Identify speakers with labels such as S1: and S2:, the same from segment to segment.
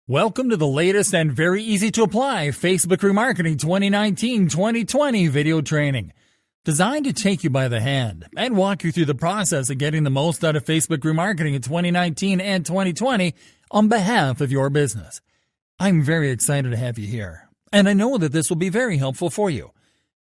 S1: Welcome to the latest and very easy to apply Facebook Remarketing 2019-2020 video training, designed to take you by the hand and walk you through the process of getting the most out of Facebook Remarketing in 2019 and 2020 on behalf of your business. I'm very excited to have you here, and I know that this will be very helpful for you.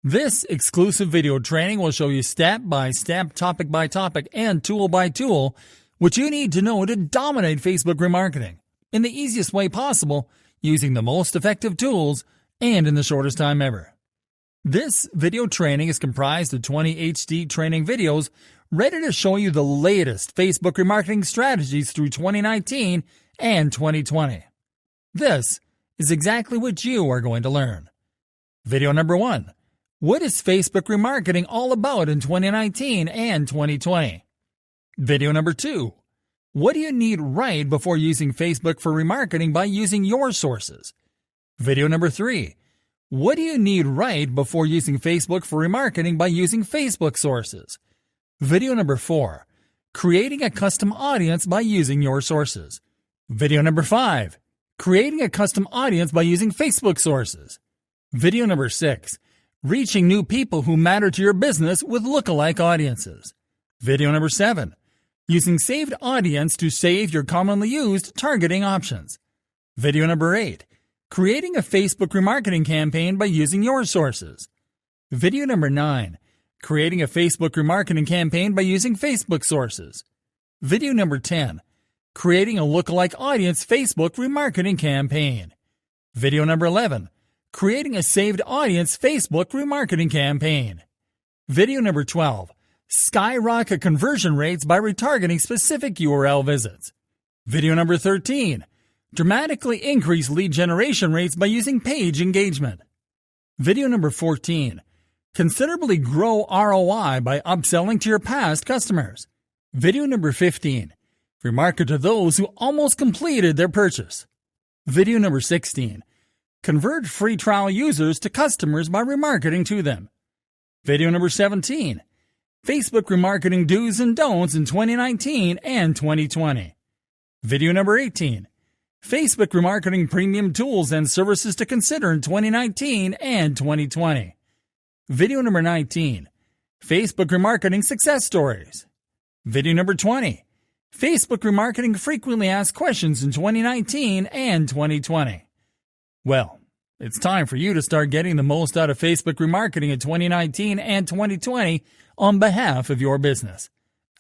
S1: This exclusive video training will show you step by step, topic by topic, and tool by tool what you need to know to dominate Facebook Remarketing in the easiest way possible, using the most effective tools and in the shortest time ever. This video training is comprised of 20 HD training videos ready to show you the latest Facebook remarketing strategies through 2019 and 2020. This is exactly what you are going to learn. Video number 1. What is Facebook remarketing all about in 2019 and 2020? Video number 2. What do you need right before using Facebook for remarketing by using your sources? Video number 3. What do you need right before using Facebook for remarketing by using Facebook sources? Video number 4. Creating a custom audience by using your sources. Video number 5. Creating a custom audience by using Facebook sources. Video number 6. Reaching new people who matter to your business with lookalike audiences. Video number 7. Using saved audience to save your commonly used targeting options. Video number 8. Creating a Facebook remarketing campaign by using your sources. Video number 9. Creating a Facebook remarketing campaign by using Facebook sources. Video number 10. Creating a lookalike audience Facebook remarketing campaign. Video number 11. Creating a saved audience Facebook remarketing campaign. Video number 12. Skyrocket conversion rates by retargeting specific URL visits. Video number 13. Dramatically increase lead generation rates by using page engagement. Video number 14. Considerably grow ROI by upselling to your past customers. Video number 15. Remarket to those who almost completed their purchase. Video number 16. Convert free trial users to customers by remarketing to them. Video number 17. Facebook remarketing do's and don'ts in 2019 and 2020. Video number 18. Facebook remarketing premium tools and services to consider in 2019 and 2020. Video number 19. Facebook remarketing success stories. Video number 20. Facebook remarketing frequently asked questions in 2019 and 2020. Well, it's time for you to start getting the most out of Facebook remarketing in 2019 and 2020 on behalf of your business.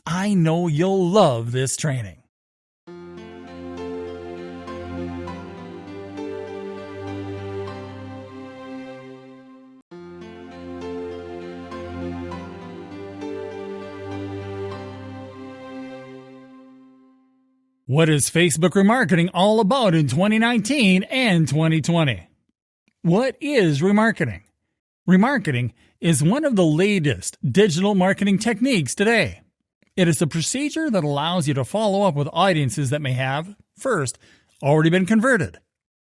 S1: I know you'll love this training. What is Facebook remarketing all about in 2019 and 2020? What is remarketing? Remarketing is one of the latest digital marketing techniques today. It is a procedure that allows you to follow up with audiences that may have, first, already been converted.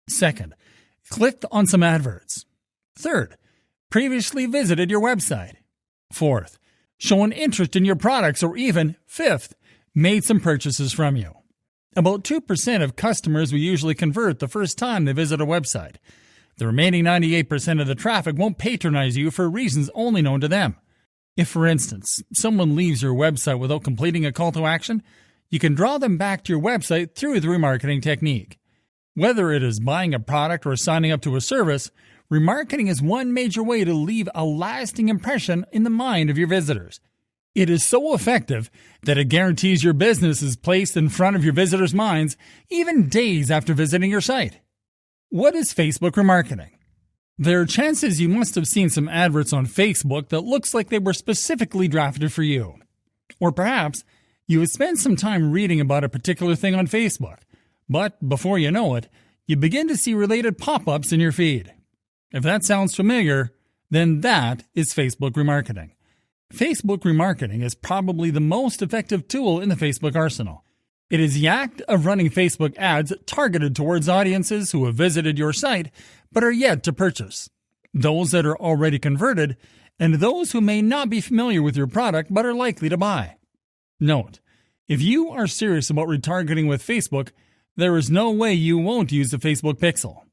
S1: Second, clicked on some adverts. Third, previously visited your website. Fourth, shown interest in your products, or even, fifth, made some purchases from you. About 2% of customers will usually convert the first time they visit a website. The remaining 98% of the traffic won't patronize you for reasons only known to them. If, for instance, someone leaves your website without completing a call to action, you can draw them back to your website through the remarketing technique. Whether it is buying a product or signing up to a service, remarketing is one major way to leave a lasting impression in the mind of your visitors. It is so effective that it guarantees your business is placed in front of your visitors' minds even days after visiting your site. What is Facebook remarketing? There are chances you must have seen some adverts on Facebook that looks like they were specifically drafted for you. Or perhaps you have spent some time reading about a particular thing on Facebook, but before you know it, you begin to see related pop-ups in your feed. If that sounds familiar, then that is Facebook remarketing. Facebook remarketing is probably the most effective tool in the Facebook arsenal. It is the act of running Facebook ads targeted towards audiences who have visited your site but are yet to purchase, those that are already converted, and those who may not be familiar with your product but are likely to buy. Note, if you are serious about retargeting with Facebook, There is no way you won't use the Facebook Pixel.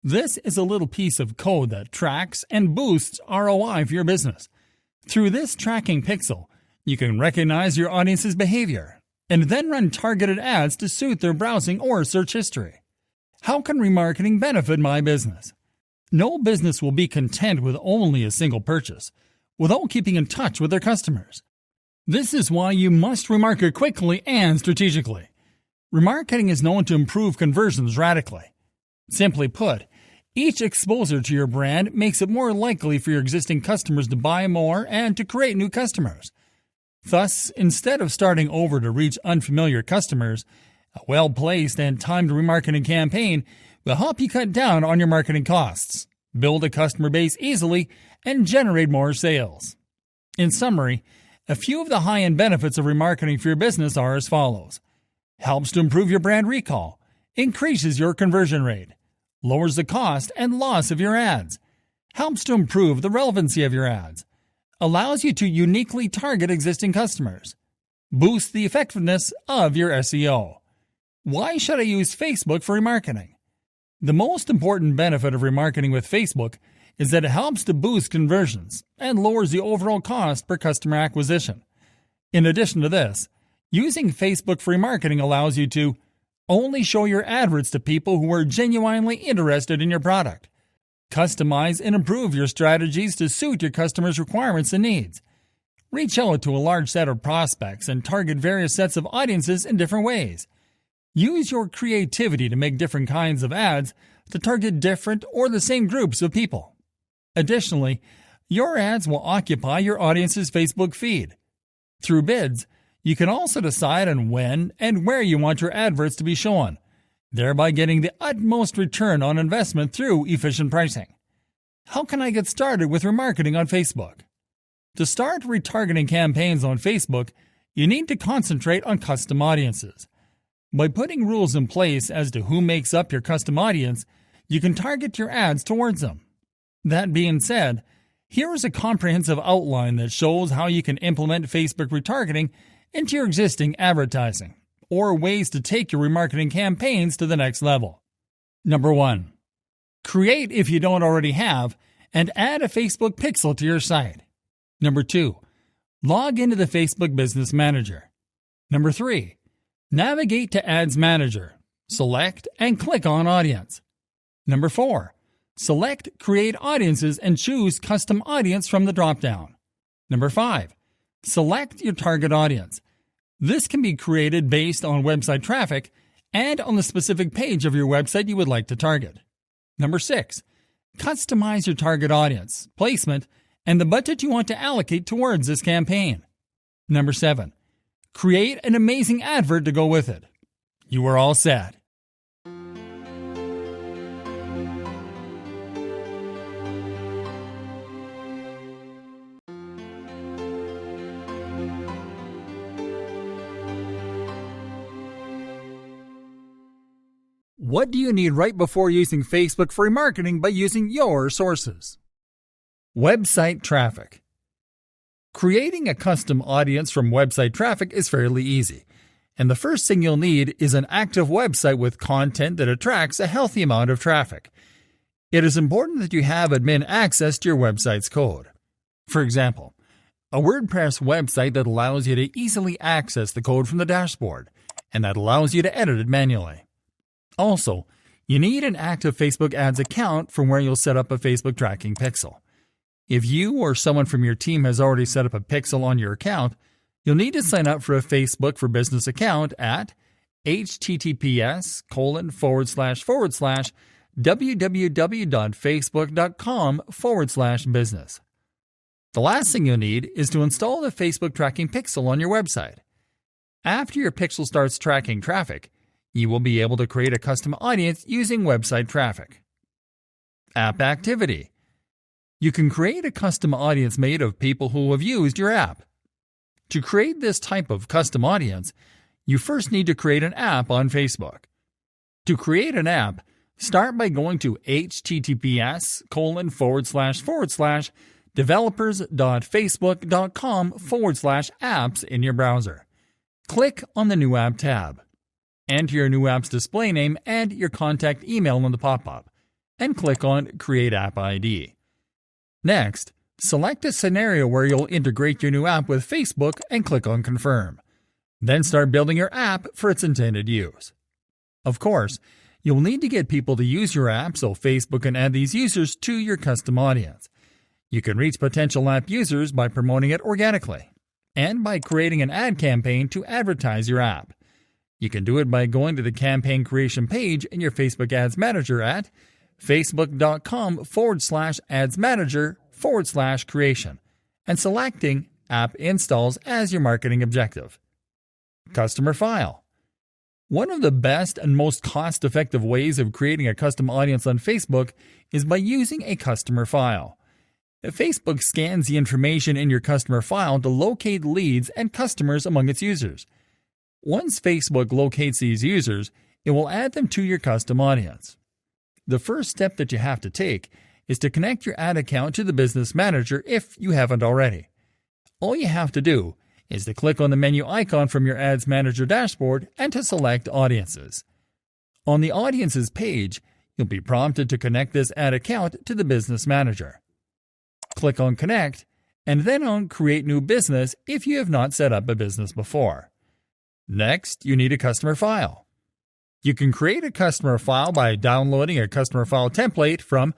S1: This is a little piece of code that tracks and boosts ROI for your business. Through this tracking pixel, you can recognize your audience's behavior and then run targeted ads to suit their browsing or search history. How can remarketing benefit my business? No business will be content with only a single purchase without keeping in touch with their customers. This is why you must remarket quickly and strategically. Remarketing is known to improve conversions radically. Simply put, each exposure to your brand makes it more likely for your existing customers to buy more and to create new customers. Thus, instead of starting over to reach unfamiliar customers, a well-placed and timed remarketing campaign will help you cut down on your marketing costs, build a customer base easily, and generate more sales. In summary, a few of the high-end benefits of remarketing for your business are as follows. Helps to improve your brand recall, increases your conversion rate, lowers the cost and loss of your ads, helps to improve the relevancy of your ads, allows you to uniquely target existing customers, boosts the effectiveness of your SEO. Why should I use Facebook for remarketing? The most important benefit of remarketing with Facebook is that it helps to boost conversions and lowers the overall cost per customer acquisition. In addition to this, using Facebook for remarketing allows you to only show your adverts to people who are genuinely interested in your product. Customize and improve your strategies to suit your customers' requirements and needs. Reach out to a large set of prospects and target various sets of audiences in different ways. Use your creativity to make different kinds of ads to target different or the same groups of people. Additionally, your ads will occupy your audience's Facebook feed. Through bids, you can also decide on when and where you want your adverts to be shown, thereby getting the utmost return on investment through efficient pricing. How can I get started with remarketing on Facebook? To start retargeting campaigns on Facebook, you need to concentrate on custom audiences. By putting rules in place as to who makes up your custom audience, you can target your ads towards them. That being said, here is a comprehensive outline that shows how you can implement Facebook retargeting into your existing advertising, or ways to take your remarketing campaigns to the next level. Number 1. Create, if you don't already have, and add a Facebook pixel to your site. Number 2. Log into the Facebook Business Manager. Number 3. Navigate to Ads Manager. Select and click on Audience. Number 4. Select Create Audiences and choose Custom Audience from the drop-down. Number 5. Select your target audience. This can be created based on website traffic and on the specific page of your website you would like to target. Number 6. Customize your target audience, placement, and the budget you want to allocate towards this campaign. Number 7. Create an amazing advert to go with it. You are all set. What do you need right before using Facebook for remarketing by using your sources? Website traffic. Creating a custom audience from website traffic is fairly easy, and the first thing you'll need is an active website with content that attracts a healthy amount of traffic. It is important that you have admin access to your website's code. For example, a WordPress website that allows you to easily access the code from the dashboard, and that allows you to edit it manually. Also, you need an active Facebook ads account from where you'll set up a Facebook tracking pixel. If you or someone from your team has already set up a pixel on your account, you'll need to sign up for a Facebook for Business account at https://www.facebook.com/business. The last thing you'll need is to install the Facebook tracking pixel on your website. After your pixel starts tracking traffic, you will be able to create a custom audience using website traffic. App activity. You can create a custom audience made of people who have used your app. To create this type of custom audience, you first need to create an app on Facebook. To create an app, start by going to https://developers.facebook.com/apps in your browser. Click on the New App tab. Enter your new app's display name and your contact email in the pop-up, and click on Create App ID. Next, select a scenario where you'll integrate your new app with Facebook and click on Confirm. Then start building your app for its intended use. Of course, you'll need to get people to use your app so Facebook can add these users to your custom audience. You can reach potential app users by promoting it organically and by creating an ad campaign to advertise your app. You can do it by going to the campaign creation page in your Facebook Ads Manager at facebook.com/adsmanager/creation and selecting App Installs as your marketing objective. Customer File. One of the best and most cost-effective ways of creating a custom audience on Facebook is by using a customer file. Facebook scans the information in your customer file to locate leads and customers among its users. Once Facebook locates these users, it will add them to your custom audience. The first step that you have to take is to connect your ad account to the Business Manager if you haven't already. All you have to do is to click on the menu icon from your Ads Manager dashboard and to select Audiences. On the Audiences page, you'll be prompted to connect this ad account to the Business Manager. Click on Connect and then on Create New Business if you have not set up a business before. Next, you need a customer file. You can create a customer file by downloading a customer file template from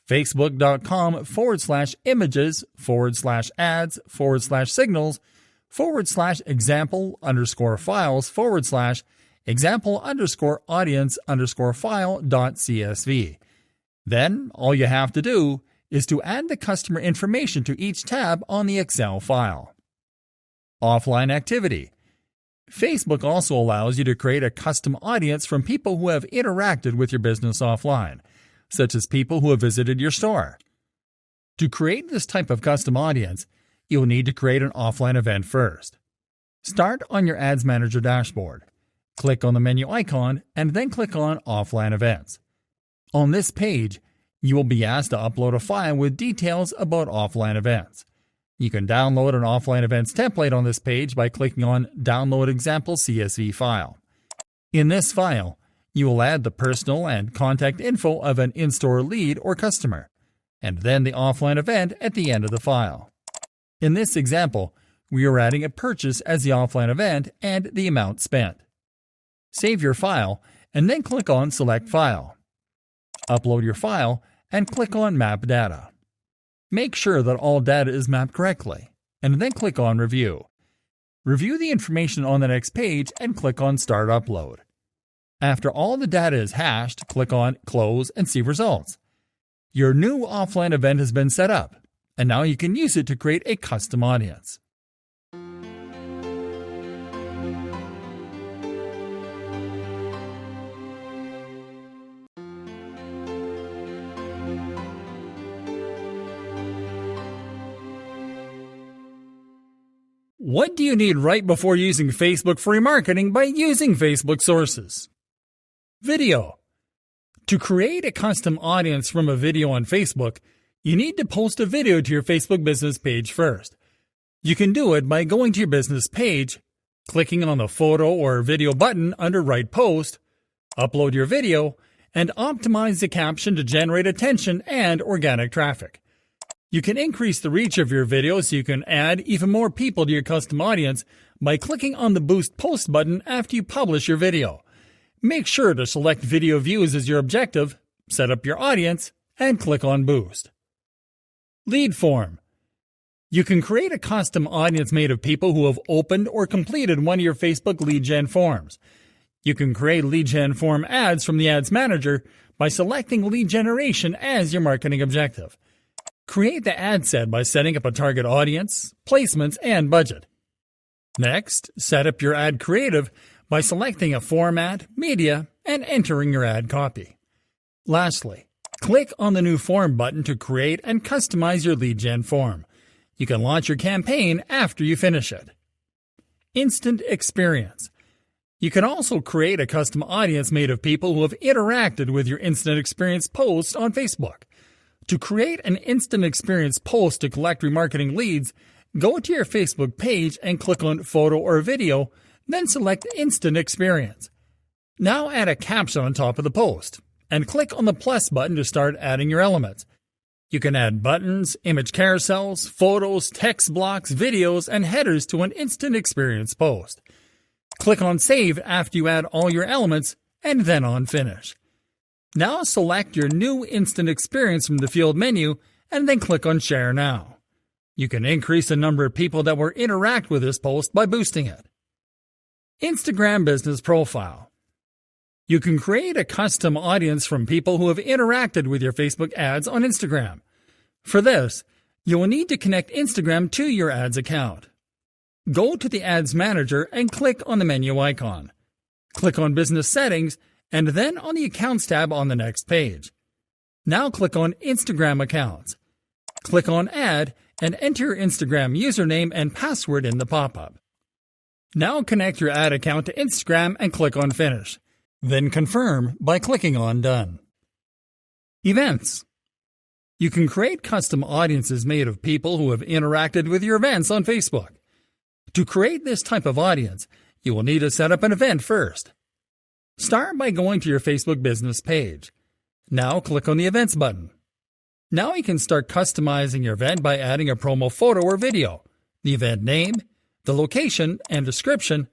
S1: facebook.com/images/signals/example_files/example_audience_file.csv. Then, all you have to do is to add the customer information to each tab on the Excel file. Offline activity. Facebook also allows you to create a custom audience from people who have interacted with your business offline, such as people who have visited your store. To create this type of custom audience, you'll need to create an offline event first. Start on your Ads Manager dashboard. Click on the menu icon and then click on Offline Events. On this page, you will be asked to upload a file with details about offline events. You can download an offline events template on this page by clicking on Download Example CSV File. In this file, you will add the personal and contact info of an in-store lead or customer, and then the offline event at the end of the file. In this example, we are adding a purchase as the offline event and the amount spent. Save your file and then click on Select File. Upload your file and click on Map Data. Make sure that all data is mapped correctly, and then click on Review. Review the information on the next page and click on Start Upload. After all the data is hashed, click on Close and see results. Your new offline event has been set up, and now you can use it to create a custom audience. What do you need right before using Facebook for remarketing by using Facebook sources? Video. To create a custom audience from a video on Facebook, you need to post a video to your Facebook business page first. You can do it by going to your business page, clicking on the photo or video button under Write Post, upload your video, and optimize the caption to generate attention and organic traffic. You can increase the reach of your video so you can add even more people to your custom audience by clicking on the Boost Post button after you publish your video. Make sure to select video views as your objective, set up your audience, and click on Boost. Lead form. You can create a custom audience made of people who have opened or completed one of your Facebook lead gen forms. You can create lead gen form ads from the Ads Manager by selecting lead generation as your marketing objective. Create the ad set by setting up a target audience, placements, and budget. Next, set up your ad creative by selecting a format, media, and entering your ad copy. Lastly, click on the New Form button to create and customize your lead gen form. You can launch your campaign after you finish it. Instant experience. You can also create a custom audience made of people who have interacted with your instant experience post on Facebook. To create an instant experience post to collect remarketing leads, go to your Facebook page and click on Photo or Video, then select Instant Experience. Now add a caption on top of the post, and click on the plus button to start adding your elements. You can add buttons, image carousels, photos, text blocks, videos, and headers to an instant experience post. Click on Save after you add all your elements, and then on Finish. Now select your new instant experience from the field menu, and then click on Share Now. You can increase the number of people that will interact with this post by boosting it. Instagram Business Profile. You can create a custom audience from people who have interacted with your Facebook ads on Instagram. For this, you will need to connect Instagram to your ads account. Go to the Ads Manager and click on the menu icon. Click on Business Settings and then on the Accounts tab on the next page. Now click on Instagram Accounts. Click on Add and enter your Instagram username and password in the pop-up. Now connect your ad account to Instagram and click on Finish. Then confirm by clicking on Done. Events. You can create custom audiences made of people who have interacted with your events on Facebook. To create this type of audience, you will need to set up an event first. Start by going to your Facebook business page. Now click on the Events button. Now you can start customizing your event by adding a promo photo or video, the event name, the location and description,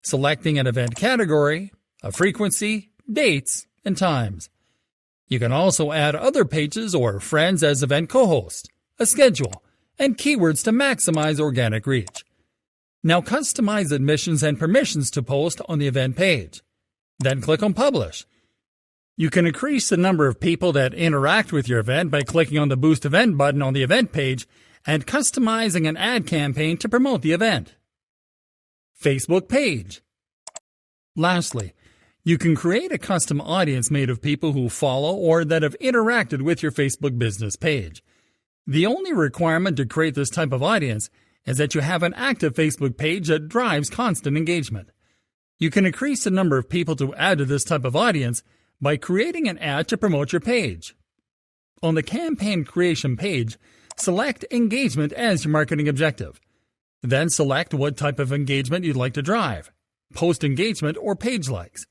S1: selecting an event category, a frequency, dates, and times. You can also add other pages or friends as event co-hosts, a schedule, and keywords to maximize organic reach. Now customize admissions and permissions to post on the event page. Then click on Publish. You can increase the number of people that interact with your event by clicking on the Boost Event button on the event page and customizing an ad campaign to promote the event. Facebook page. Lastly, you can create a custom audience made of people who follow or that have interacted with your Facebook business page. The only requirement to create this type of audience is that you have an active Facebook page that drives constant engagement. You can increase the number of people to add to this type of audience by creating an ad to promote your page. On the campaign creation page, select engagement as your marketing objective. Then select what type of engagement you'd like to drive, post engagement or page likes.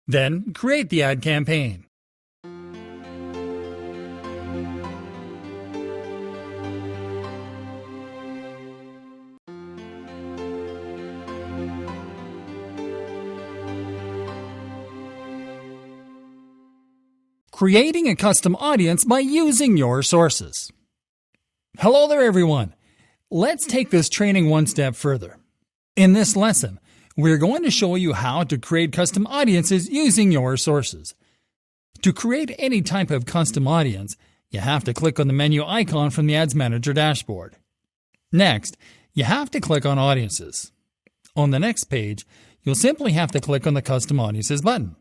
S1: Then create the ad campaign. Creating a custom audience by using your sources. Hello there, everyone. Let's take this training one step further. In this lesson, we're going to show you how to create custom audiences using your sources. To create any type of custom audience, you have to click on the menu icon from the Ads Manager dashboard. Next, you have to click on Audiences. On the next page, you'll simply have to click on the Custom Audiences button.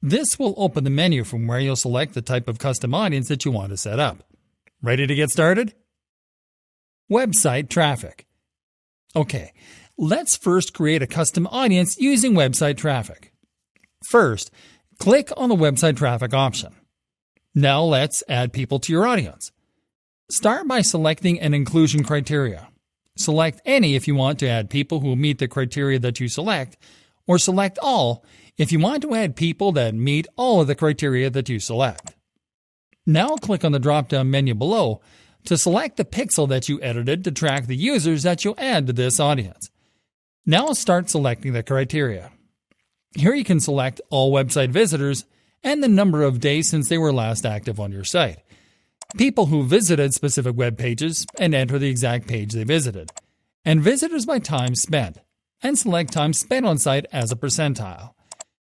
S1: This will open the menu from where you'll select the type of custom audience that you want to set up. Ready to get started? Website traffic. Okay, let's first create a custom audience using website traffic. First, click on the website traffic option. Now let's add people to your audience. Start by selecting an inclusion criteria. Select any if you want to add people who meet the criteria that you select, or select all if you want to add people that meet all of the criteria that you select. Now click on the drop-down menu below to select the pixel that you edited to track the users that you'll add to this audience. Now start selecting the criteria. Here you can select all website visitors and the number of days since they were last active on your site, people who visited specific web pages and enter the exact page they visited, and visitors by time spent, and select time spent on site as a percentile.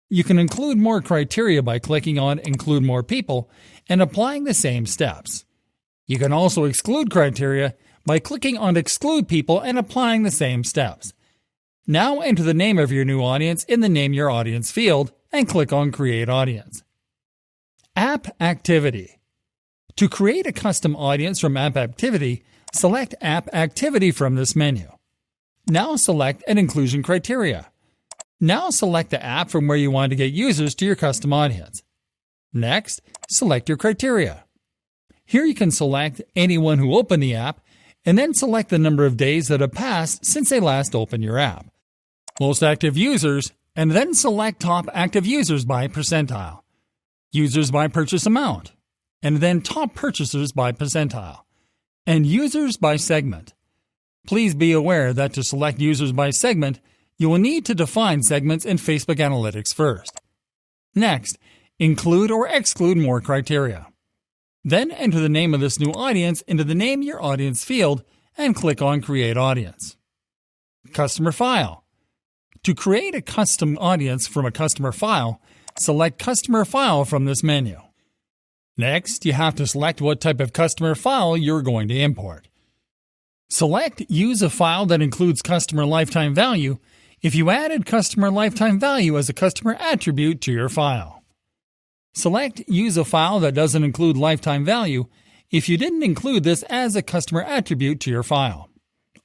S1: You can include more criteria by clicking on Include More People and applying the same steps. You can also exclude criteria by clicking on Exclude People and applying the same steps. Now enter the name of your new audience in the Name Your Audience field and click on Create Audience. App Activity. To create a custom audience from App Activity, select App Activity from this menu. Now select an inclusion criteria. Now select the app from where you want to get users to your custom audience. Next, select your criteria. Here you can select anyone who opened the app and then select the number of days that have passed since they last opened your app. Most active users and then select top active users by percentile, users by purchase amount, and then top purchasers by percentile, and users by segment. Please be aware that to select users by segment, you will need to define segments in Facebook Analytics first. Next, include or exclude more criteria. Then enter the name of this new audience into the Name Your Audience field and click on Create Audience. Customer File. To create a custom audience from a customer file, select Customer File from this menu. Next, you have to select what type of customer file you're going to import. Select Use a file that includes customer lifetime value if you added customer lifetime value as a customer attribute to your file. Select Use a file that doesn't include lifetime value if you didn't include this as a customer attribute to your file.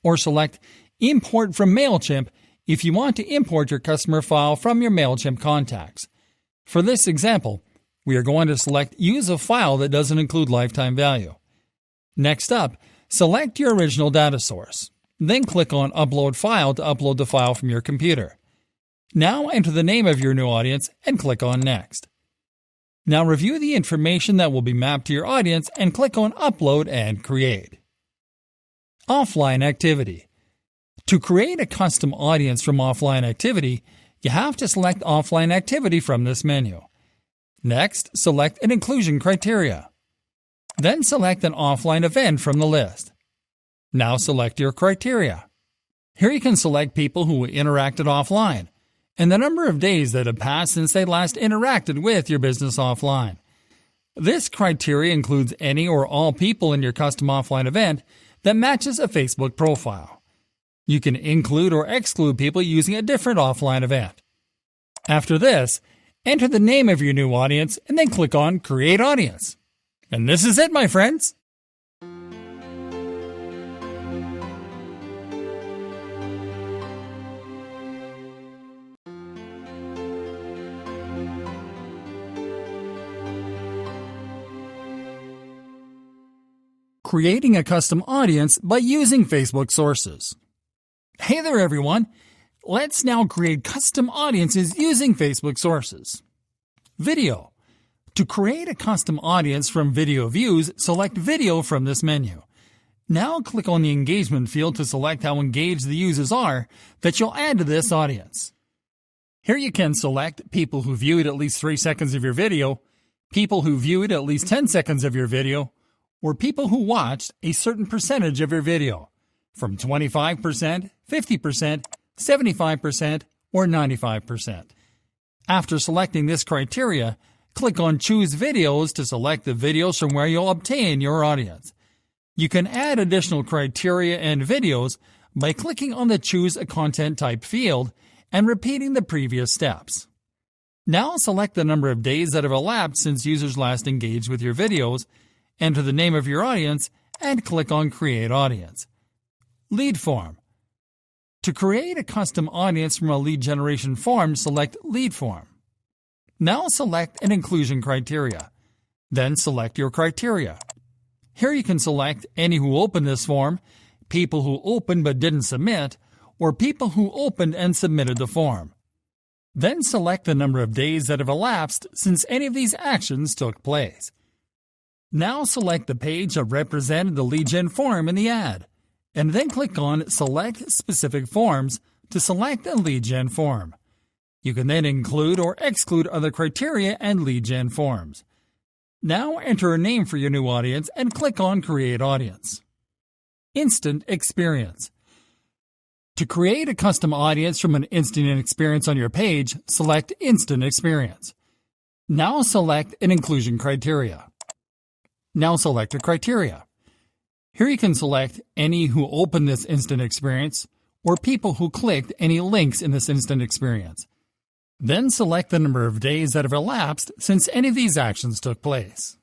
S1: Or select Import from MailChimp if you want to import your customer file from your MailChimp contacts. For this example, we are going to select Use a file that doesn't include lifetime value. Next up, select your original data source. Then click on Upload File to upload the file from your computer. Now enter the name of your new audience and click on Next. Now review the information that will be mapped to your audience and click on Upload and Create. Offline Activity. To create a custom audience from offline activity, you have to select Offline Activity from this menu. Next, select an inclusion criteria. Then select an offline event from the list. Now select your criteria. Here you can select people who interacted offline and the number of days that have passed since they last interacted with your business offline. This criteria includes any or all people in your custom offline event that matches a Facebook profile. You can include or exclude people using a different offline event. After this, enter the name of your new audience and then click on Create Audience. And this is it, my friends. Creating a custom audience by using Facebook sources. Hey there, everyone. Let's now create custom audiences using Facebook sources. Video. To create a custom audience from video views, select Video from this menu. Now click on the Engagement field to select how engaged the users are that you'll add to this audience. Here you can select people who viewed at least 3 seconds of your video, people who viewed at least 10 seconds of your video, or people who watched a certain percentage of your video, from 25%, 50%, 75%, or 95%. After selecting this criteria, click on Choose Videos to select the videos from where you'll obtain your audience. You can add additional criteria and videos by clicking on the Choose a Content Type field and repeating the previous steps. Now select the number of days that have elapsed since users last engaged with your videos, enter the name of your audience, and click on Create Audience. Lead Form. To create a custom audience from a lead generation form, select Lead Form. Now select an inclusion criteria. Then select your criteria. Here you can select any who opened this form, people who opened but didn't submit, or people who opened and submitted the form. Then select the number of days that have elapsed since any of these actions took place. Now select the page that represented the lead gen form in the ad, and then click on Select Specific Forms to select a lead gen form. You can then include or exclude other criteria and lead gen forms. Now enter a name for your new audience and click on Create Audience. Instant Experience. To create a custom audience from an instant experience on your page, select Instant Experience. Now select an inclusion criteria. Now select a criteria. Here you can select any who opened this instant experience or people who clicked any links in this instant experience. Then select the number of days that have elapsed since any of these actions took place.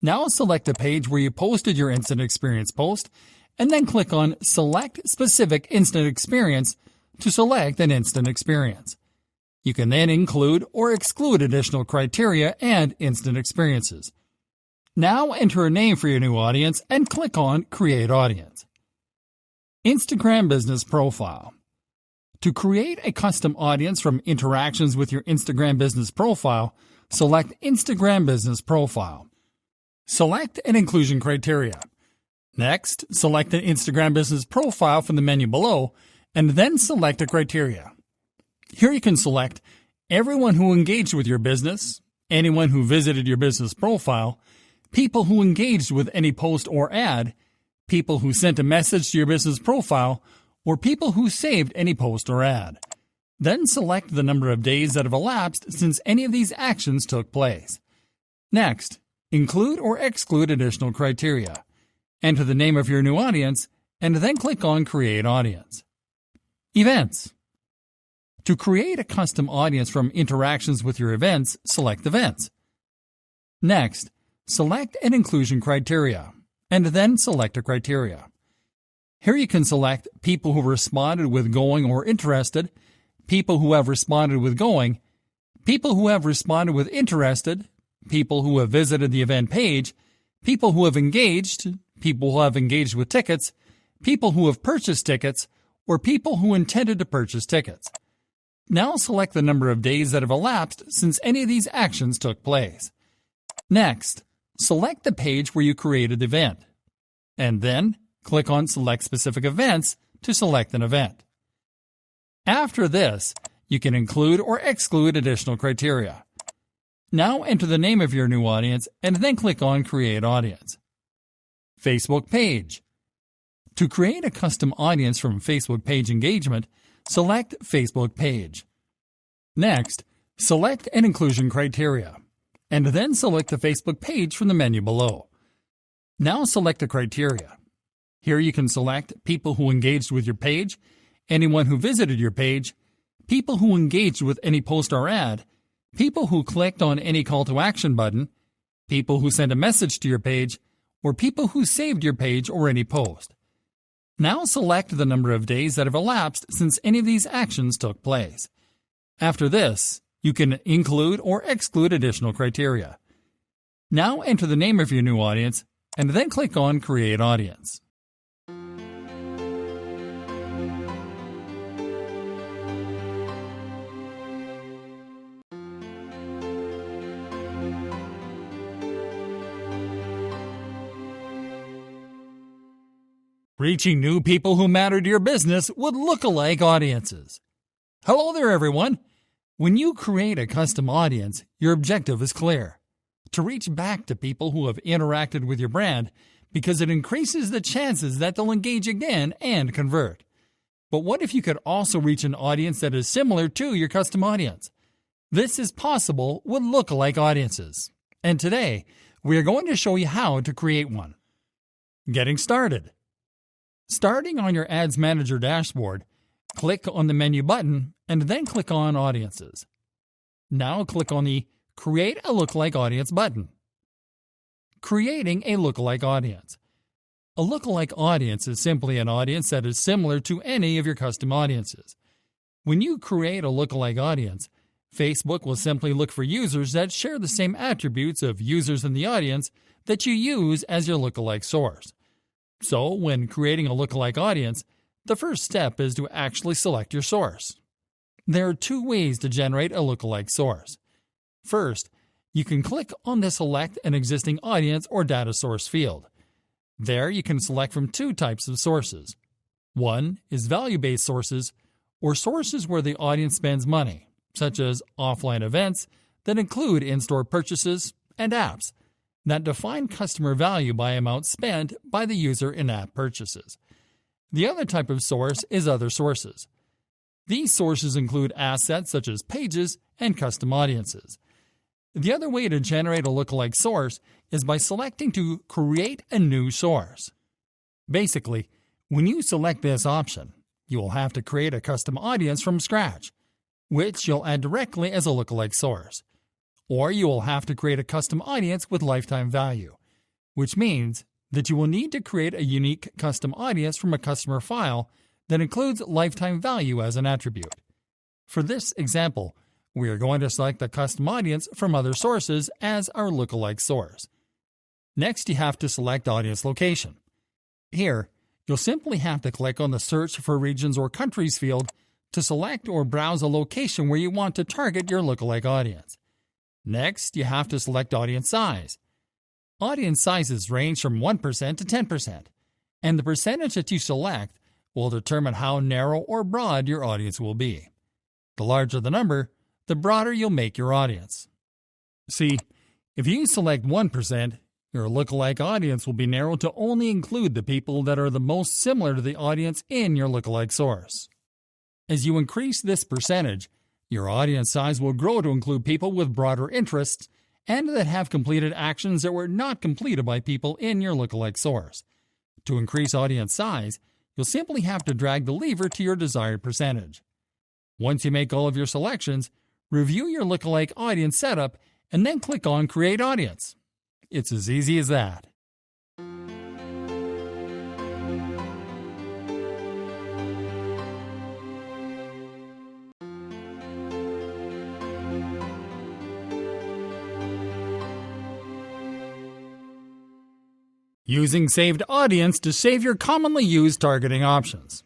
S1: Now select the page where you posted your instant experience post and then click on Select Specific Instant Experience to select an instant experience. You can then include or exclude additional criteria and instant experiences. Now enter a name for your new audience and click on Create Audience. Instagram Business Profile. To create a custom audience from interactions with your Instagram business profile, select Instagram Business Profile. Select an inclusion criteria. Next, select an Instagram business profile from the menu below, and then select a criteria. Here you can select everyone who engaged with your business, anyone who visited your business profile, people who engaged with any post or ad, people who sent a message to your business profile, or people who saved any post or ad. Then select the number of days that have elapsed since any of these actions took place. Next, include or exclude additional criteria. Enter the name of your new audience, and then click on Create Audience. Events. To create a custom audience from interactions with your events, select Events. Next, select an inclusion criteria, and then select a criteria. Here you can select people who responded with going or interested, people who have responded with going, people who have responded with interested, people who have visited the event page, people who have engaged with tickets, people who have purchased tickets, or people who intended to purchase tickets. Now select the number of days that have elapsed since any of these actions took place. Next, select the page where you created the event, and then click on Select Specific Events to select an event. After this, you can include or exclude additional criteria. Now enter the name of your new audience and then click on Create Audience. Facebook Page. To create a custom audience from Facebook page engagement, select Facebook Page. Next, select an inclusion criteria, and then select the Facebook page from the menu below. Now select a criteria. Here you can select people who engaged with your page, anyone who visited your page, people who engaged with any post or ad, people who clicked on any call to action button, people who sent a message to your page, or people who saved your page or any post. Now select the number of days that have elapsed since any of these actions took place. After this, you can include or exclude additional criteria. Now enter the name of your new audience and then click on Create Audience. Reaching new people who matter to your business with lookalike audiences. Hello there, everyone. When you create a custom audience, your objective is clear: to reach back to people who have interacted with your brand, because it increases the chances that they'll engage again and convert. But what if you could also reach an audience that is similar to your custom audience? This is possible with lookalike audiences. And today, we are going to show you how to create one. Getting started. Starting on your Ads Manager dashboard, click on the menu button and then click on Audiences. Now click on the Create a Lookalike Audience button. Creating a lookalike audience. A lookalike audience is simply an audience that is similar to any of your custom audiences. When you create a lookalike audience, Facebook will simply look for users that share the same attributes of users in the audience that you use as your lookalike source. So, when creating a lookalike audience, the first step is to actually select your source. There are two ways to generate a lookalike source. First, you can click on the Select an Existing Audience or Data Source field. There you can select from two types of sources. One is value-based sources, or sources where the audience spends money, such as offline events that include in-store purchases and apps that define customer value by amount spent by the user in app purchases. The other type of source is other sources. These sources include assets such as pages and custom audiences. The other way to generate a lookalike source is by selecting to create a new source. Basically, when you select this option, you will have to create a custom audience from scratch, which you'll add directly as a lookalike source. Or you will have to create a custom audience with lifetime value, which means that you will need to create a unique custom audience from a customer file that includes lifetime value as an attribute. For this example, we are going to select the custom audience from other sources as our lookalike source. Next, you have to select audience location. Here, you'll simply have to click on the Search for Regions or Countries field to select or browse a location where you want to target your lookalike audience. Next, you have to select audience size. Audience sizes range from 1% to 10%, and the percentage that you select will determine how narrow or broad your audience will be. The larger the number, the broader you'll make your audience. See, if you select 1%, your lookalike audience will be narrowed to only include the people that are the most similar to the audience in your lookalike source. As you increase this percentage, your audience size will grow to include people with broader interests and that have completed actions that were not completed by people in your lookalike source. To increase audience size, you'll simply have to drag the lever to your desired percentage. Once you make all of your selections, review your lookalike audience setup and then click on Create Audience. It's as easy as that. Using saved audience to save your commonly used targeting options.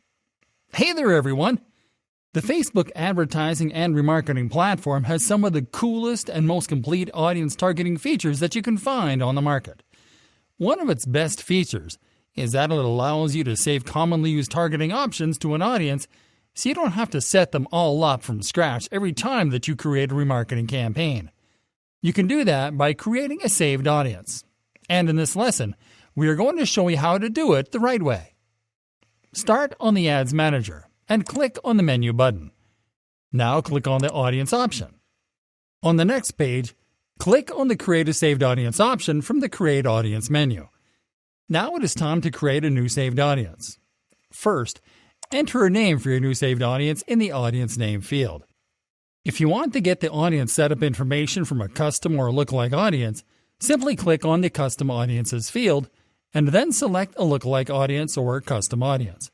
S1: Hey there, everyone! The Facebook advertising and remarketing platform has some of the coolest and most complete audience targeting features that you can find on the market. One of its best features is that it allows you to save commonly used targeting options to an audience so you don't have to set them all up from scratch every time that you create a remarketing campaign. You can do that by creating a saved audience. And in this lesson, we are going to show you how to do it the right way. Start on the Ads Manager and click on the Menu button. Now click on the Audience option. On the next page, click on the Create a Saved Audience option from the Create Audience menu. Now it is time to create a new saved audience. First, enter a name for your new saved audience in the Audience Name field. If you want to get the audience setup information from a custom or lookalike audience, simply click on the Custom Audiences field and then select a lookalike audience or custom audience.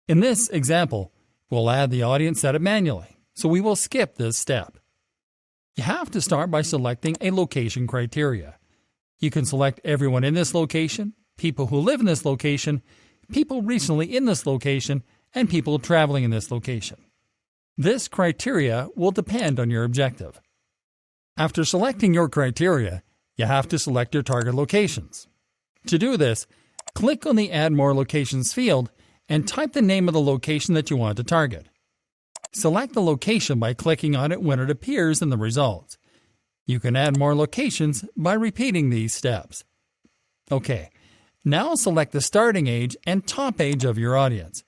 S1: In this example, we'll add the audience setup manually, so we will skip this step. You have to start by selecting a location criteria. You can select everyone in this location, people who live in this location, people recently in this location, and people traveling in this location. This criteria will depend on your objective. After selecting your criteria, you have to select your target locations. To do this, click on the Add More Locations field and type the name of the location that you want to target. Select the location by clicking on it when it appears in the results. You can add more locations by repeating these steps. Okay, now select the starting age and top age of your audience.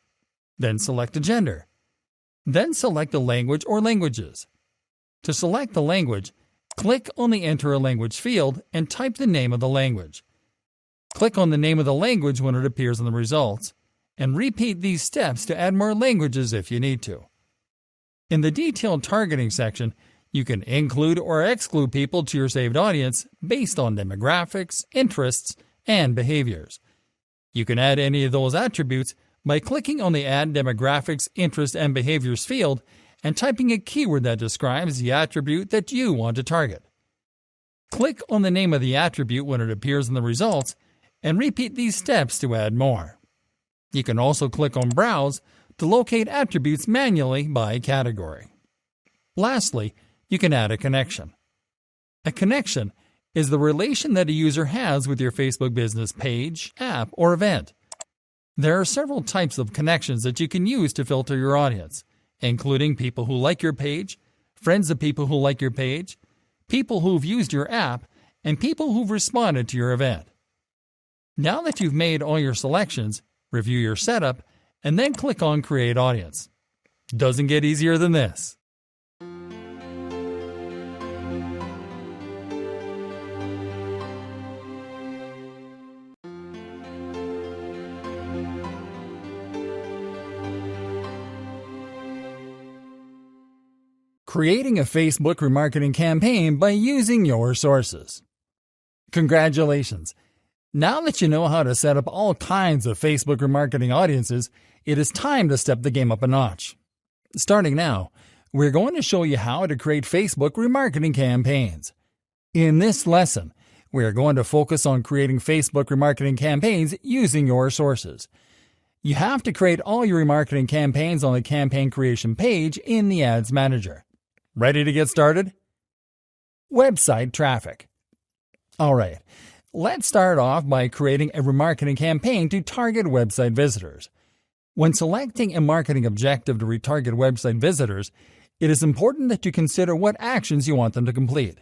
S1: Then select a gender. Then select the language or languages. To select the language, click on the Enter a Language field and type the name of the language. Click on the name of the language when it appears in the results, and repeat these steps to add more languages if you need to. In the Detailed Targeting section, you can include or exclude people to your saved audience based on demographics, interests, and behaviors. You can add any of those attributes by clicking on the Add Demographics, Interests, and Behaviors field and typing a keyword that describes the attribute that you want to target. Click on the name of the attribute when it appears in the results and repeat these steps to add more. You can also click on Browse to locate attributes manually by category. Lastly, you can add a connection. A connection is the relation that a user has with your Facebook business page, app, or event. There are several types of connections that you can use to filter your audience, including people who like your page, friends of people who like your page, people who've used your app, and people who've responded to your event. Now that you've made all your selections, review your setup, and then click on Create Audience. Doesn't get easier than this. Creating a Facebook remarketing campaign by using your sources. Congratulations! Now that you know how to set up all kinds of Facebook remarketing audiences, it is time to step the game up a notch. Starting now, we're going to show you how to create Facebook remarketing campaigns. In this lesson, we are going to focus on creating Facebook remarketing campaigns using your sources. You have to create all your remarketing campaigns on the campaign creation page in the Ads Manager. Ready to get started? Website traffic. All right, let's start off by creating a remarketing campaign to target website visitors. When selecting a marketing objective to retarget website visitors, it is important that you consider what actions you want them to complete.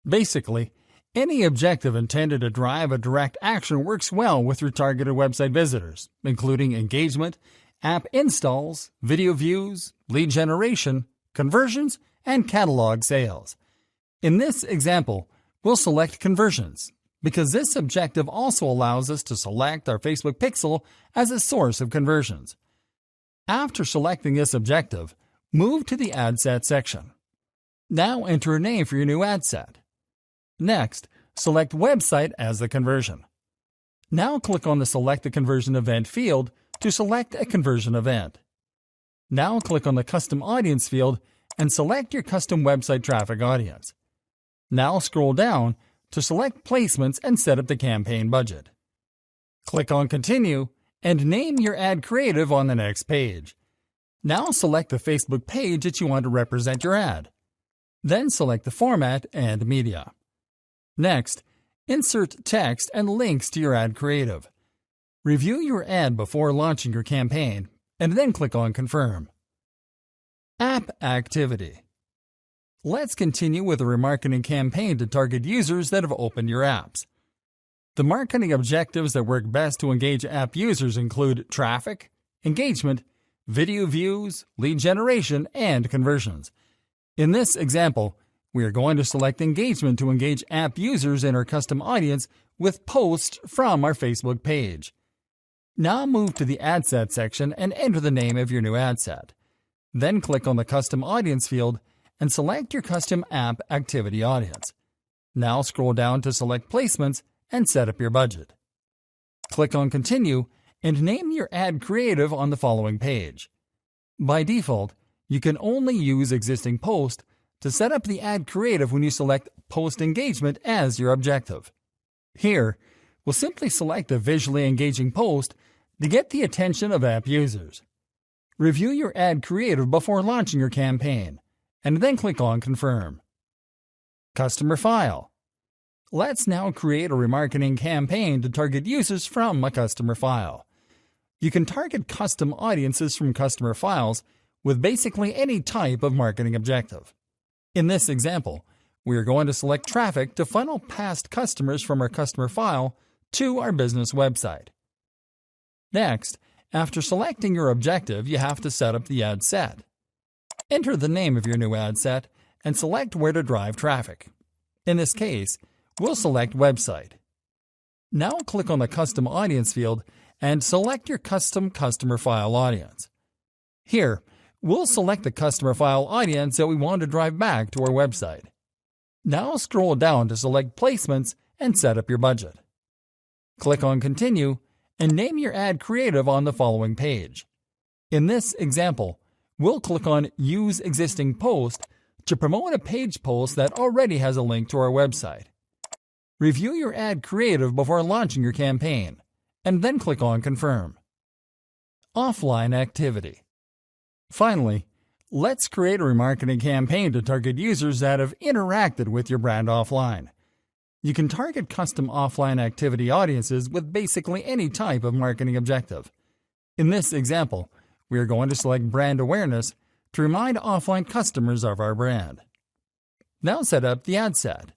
S1: Basically, any objective intended to drive a direct action works well with retargeted website visitors, including engagement, app installs, video views, lead generation, conversions, and catalog sales. In this example, we'll select conversions, because this objective also allows us to select our Facebook pixel as a source of conversions. After selecting this objective, move to the ad set section. Now enter a name for your new ad set. Next, select Website as the conversion. Now click on the Select the Conversion Event field to select a conversion event. Now click on the Custom Audience field and select your custom website traffic audience. Now scroll down to select placements and set up the campaign budget. Click on Continue and name your ad creative on the next page. Now select the Facebook page that you want to represent your ad. Then select the format and media. Next, insert text and links to your ad creative. Review your ad before launching your campaign and then click on Confirm. App activity. Let's continue with a remarketing campaign to target users that have opened your apps. The marketing objectives that work best to engage app users include traffic, engagement, video views, lead generation, and conversions. In this example, we are going to select engagement to engage app users in our custom audience with posts from our Facebook page. Now move to the Ad Set section and enter the name of your new ad set. Then click on the Custom Audience field and select your custom app activity audience. Now scroll down to select placements and set up your budget. Click on Continue and name your ad creative on the following page. By default, you can only use existing post to set up the ad creative when you select Post Engagement as your objective. Here, we'll simply select a visually engaging post to get the attention of app users. Review your ad creative before launching your campaign, and then click on Confirm. Customer file. Let's now create a remarketing campaign to target users from a customer file. You can target custom audiences from customer files with basically any type of marketing objective. In this example, we are going to select traffic to funnel past customers from our customer file to our business website. Next, after selecting your objective, you have to set up the ad set. Enter the name of your new ad set and select where to drive traffic. In this case, we'll select Website. Now click on the Custom Audience field and select your custom customer file audience. Here, we'll select the customer file audience that we want to drive back to our website. Now scroll down to select Placements and set up your budget. Click on Continue and name your ad creative on the following page. In this example, we'll click on Use Existing Post to promote a page post that already has a link to our website. Review your ad creative before launching your campaign, and then click on Confirm. Offline activity. Finally, let's create a remarketing campaign to target users that have interacted with your brand offline. You can target custom offline activity audiences with basically any type of marketing objective. In this example, we are going to select brand awareness to remind offline customers of our brand. Now set up the ad set.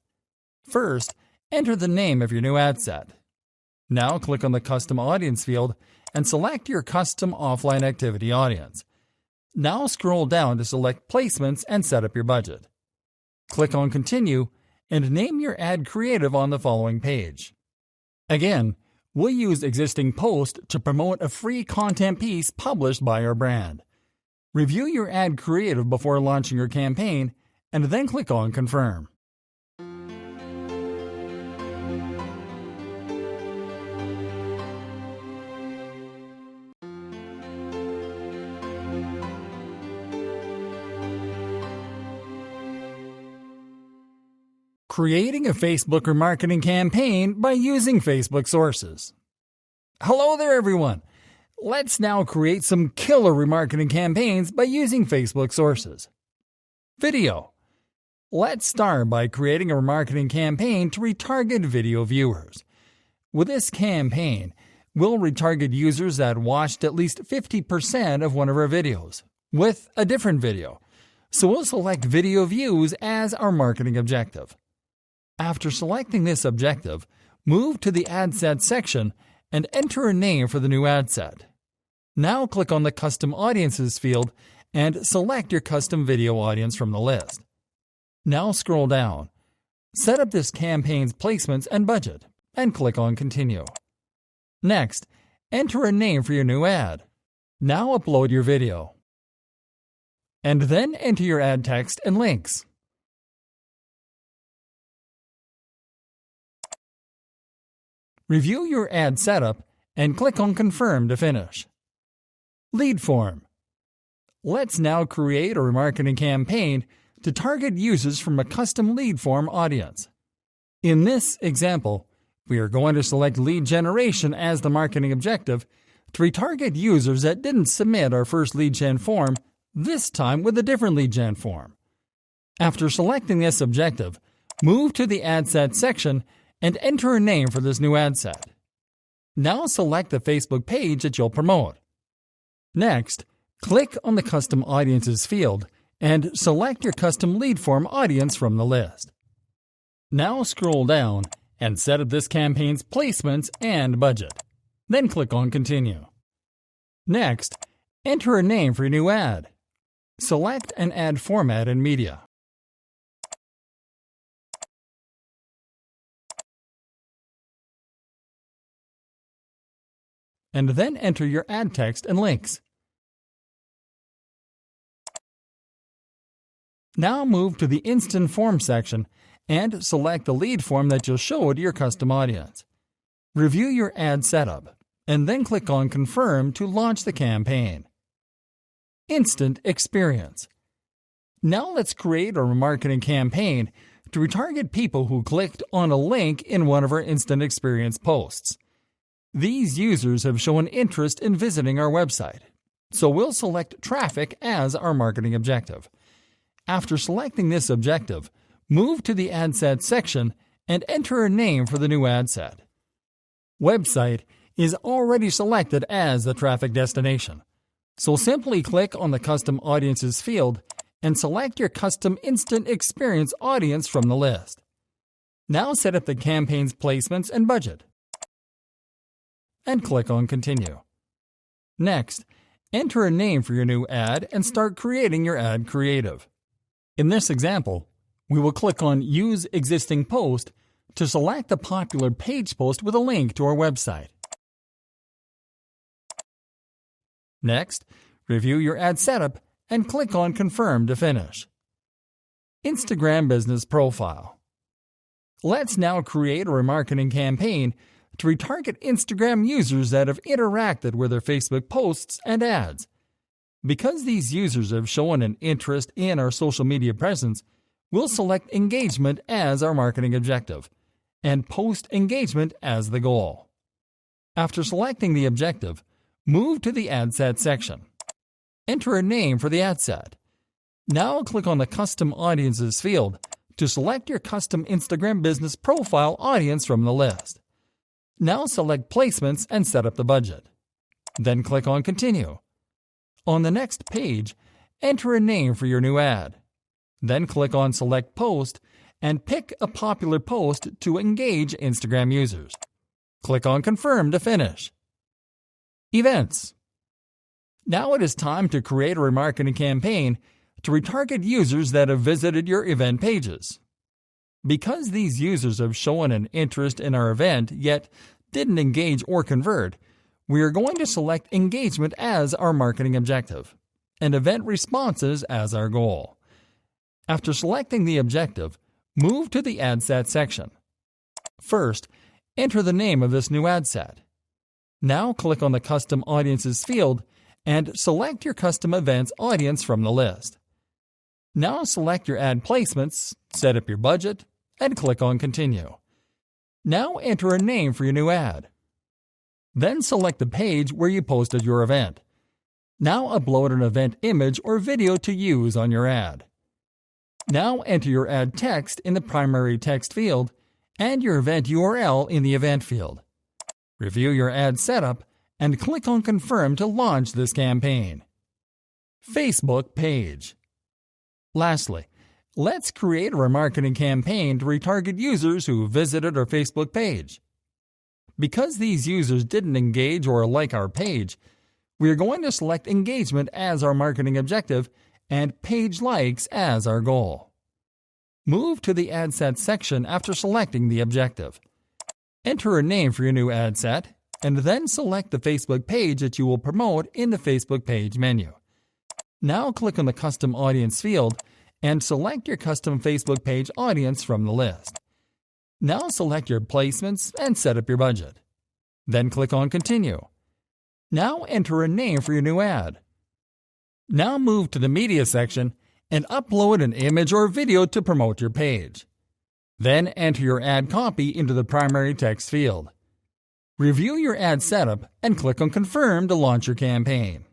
S1: First, enter the name of your new ad set. Now click on the Custom Audience field and select your custom offline activity audience. Now scroll down to select Placements and set up your budget. Click on Continue and name your ad creative on the following page. Again, we'll use existing post to promote a free content piece published by our brand. Review your ad creative before launching your campaign, and then click on Confirm. Creating a Facebook remarketing campaign by using Facebook sources. Hello there, everyone. Let's now create some killer remarketing campaigns by using Facebook sources. Video. Let's start by creating a remarketing campaign to retarget video viewers. With this campaign, we'll retarget users that watched at least 50% of one of our videos with a different video. So we'll select video views as our marketing objective. After selecting this objective, move to the ad set section and enter a name for the new ad set. Now click on the Custom Audiences field and select your custom video audience from the list. Now scroll down. Set up this campaign's placements and budget, and click on Continue. Next, enter a name for your new ad. Now upload your video. And then enter your ad text and links. Review your ad setup and click on Confirm to finish. Lead form. Let's now create a remarketing campaign to target users from a custom lead form audience. In this example, we are going to select lead generation as the marketing objective to retarget users that didn't submit our first lead gen form, this time with a different lead gen form. After selecting this objective, move to the ad set section and enter a name for this new ad set. Now select the Facebook page that you'll promote. Next, click on the Custom Audiences field and select your custom lead form audience from the list. Now scroll down and set up this campaign's placements and budget. Then click on Continue. Next, enter a name for your new ad. Select an ad format and media. And then enter your ad text and links. Now move to the Instant Form section and select the lead form that you'll show to your custom audience. Review your ad setup, and then click on Confirm to launch the campaign. Instant Experience. Now let's create a remarketing campaign to retarget people who clicked on a link in one of our Instant Experience posts. These users have shown interest in visiting our website, so we'll select traffic as our marketing objective. After selecting this objective, move to the ad set section and enter a name for the new ad set. Website is already selected as the traffic destination, so simply click on the Custom Audiences field and select your custom Instant Experience audience from the list. Now set up the campaign's placements and budget, and click on Continue. Next, enter a name for your new ad and start creating your ad creative. In this example, we will click on Use Existing Post to select the popular page post with a link to our website. Next, review your ad setup and click on Confirm to finish. Instagram Business Profile. Let's now create a remarketing campaign to retarget Instagram users that have interacted with their Facebook posts and ads. Because these users have shown an interest in our social media presence, we'll select engagement as our marketing objective and post engagement as the goal. After selecting the objective, move to the ad set section. Enter a name for the ad set. Now click on the Custom Audiences field to select your custom Instagram Business Profile audience from the list. Now select Placements and set up the budget. Then click on Continue. On the next page, enter a name for your new ad. Then click on Select Post and pick a popular post to engage Instagram users. Click on Confirm to finish. Events. Now it is time to create a remarketing campaign to retarget users that have visited your event pages. Because these users have shown an interest in our event yet didn't engage or convert, we are going to select engagement as our marketing objective and event responses as our goal. After selecting the objective, move to the ad set section. First, enter the name of this new ad set. Now click on the Custom Audiences field and select your custom events audience from the list. Now select your ad placements, set up your budget, and click on Continue. Now enter a name for your new ad. Then select the page where you posted your event. Now upload an event image or video to use on your ad. Now enter your ad text in the primary text field and your event URL in the event field. Review your ad setup and click on Confirm to launch this campaign. Facebook page. Lastly, let's create a remarketing campaign to retarget users who visited our Facebook page. Because these users didn't engage or like our page, we are going to select engagement as our marketing objective and page likes as our goal. Move to the ad set section after selecting the objective. Enter a name for your new ad set, and then select the Facebook page that you will promote in the Facebook page menu. Now click on the Custom Audience field and select your custom Facebook page audience from the list. Now select your placements and set up your budget. Then click on Continue. Now enter a name for your new ad. Now move to the Media section and upload an image or video to promote your page. Then enter your ad copy into the primary text field. Review your ad setup and click on Confirm to launch your campaign.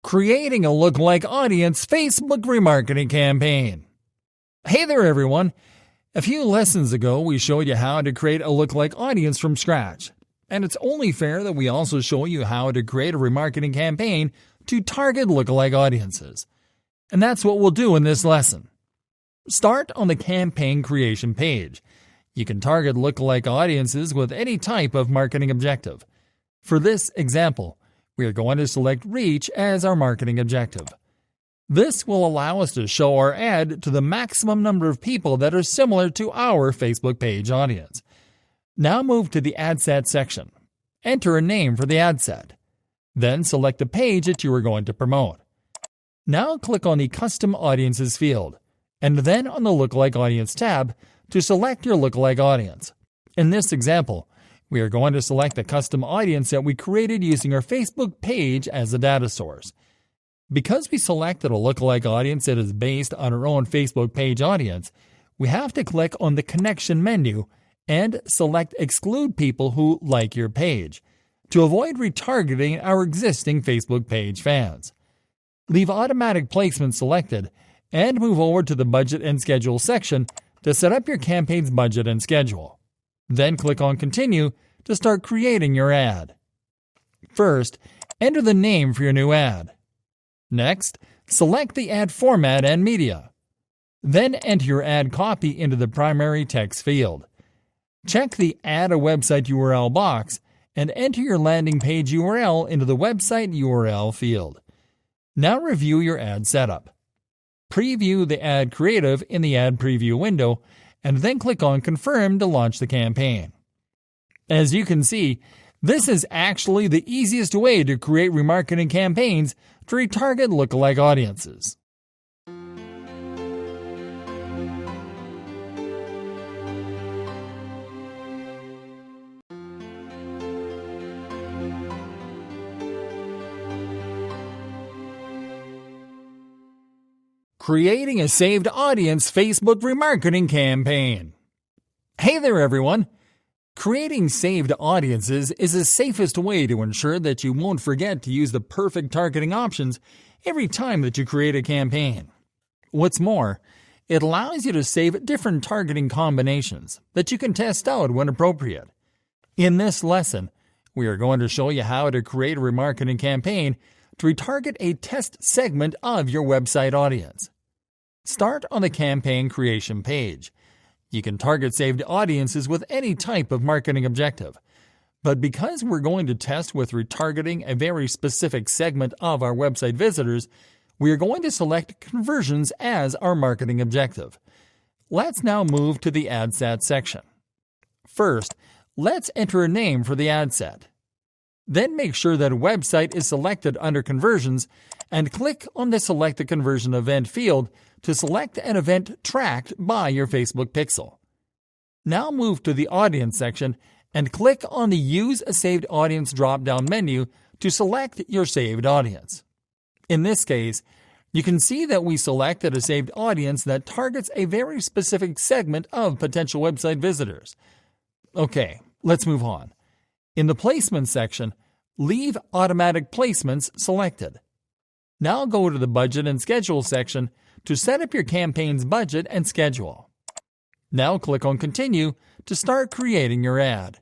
S1: Creating a lookalike audience Facebook remarketing campaign. Hey there everyone! A few lessons ago we showed you how to create a lookalike audience from scratch. And it's only fair that we also show you how to create a remarketing campaign to target lookalike audiences. And that's what we'll do in this lesson. Start on the campaign creation page. You can target lookalike audiences with any type of marketing objective. For this example, we are going to select reach as our marketing objective. This will allow us to show our ad to the maximum number of people that are similar to our Facebook page audience. Now move to the ad set section. Enter a name for the ad set. Then select the page that you are going to promote. Now click on the Custom Audiences field, and then on the Lookalike Audience tab to select your lookalike audience. In this example, we are going to select the custom audience that we created using our Facebook page as a data source. Because we selected a lookalike audience that is based on our own Facebook page audience, we have to click on the Connection menu and select Exclude people who like your page to avoid retargeting our existing Facebook page fans. Leave Automatic Placement selected and move over to the Budget and Schedule section to set up your campaign's budget and schedule. Then click on Continue to start creating your ad. First, enter the name for your new ad. Next, select the ad format and media. Then enter your ad copy into the primary text field. Check the Add a Website URL box and enter your landing page URL into the website URL field. Now review your ad setup. Preview the ad creative in the Ad Preview window and then click on Confirm to launch the campaign. As you can see, this is actually the easiest way to create remarketing campaigns to retarget lookalike audiences. Creating a saved audience Facebook remarketing campaign. Hey there everyone! Creating saved audiences is the safest way to ensure that you won't forget to use the perfect targeting options every time that you create a campaign. What's more, it allows you to save different targeting combinations that you can test out when appropriate. In this lesson, we are going to show you how to create a remarketing campaign to retarget a test segment of your website audience. Start on the campaign creation page. You can target saved audiences with any type of marketing objective. But because we're going to test with retargeting a very specific segment of our website visitors, we are going to select conversions as our marketing objective. Let's now move to the ad set section. First, let's enter a name for the ad set. Then make sure that website is selected under conversions and click on the Select the Conversion Event field to select an event tracked by your Facebook pixel. Now move to the Audience section and click on the Use a Saved Audience drop-down menu to select your saved audience. In this case, you can see that we selected a saved audience that targets a very specific segment of potential website visitors. Okay, let's move on. In the Placement section, leave Automatic Placements selected. Now go to the Budget and Schedule section to set up your campaign's budget and schedule. Now click on Continue to start creating your ad.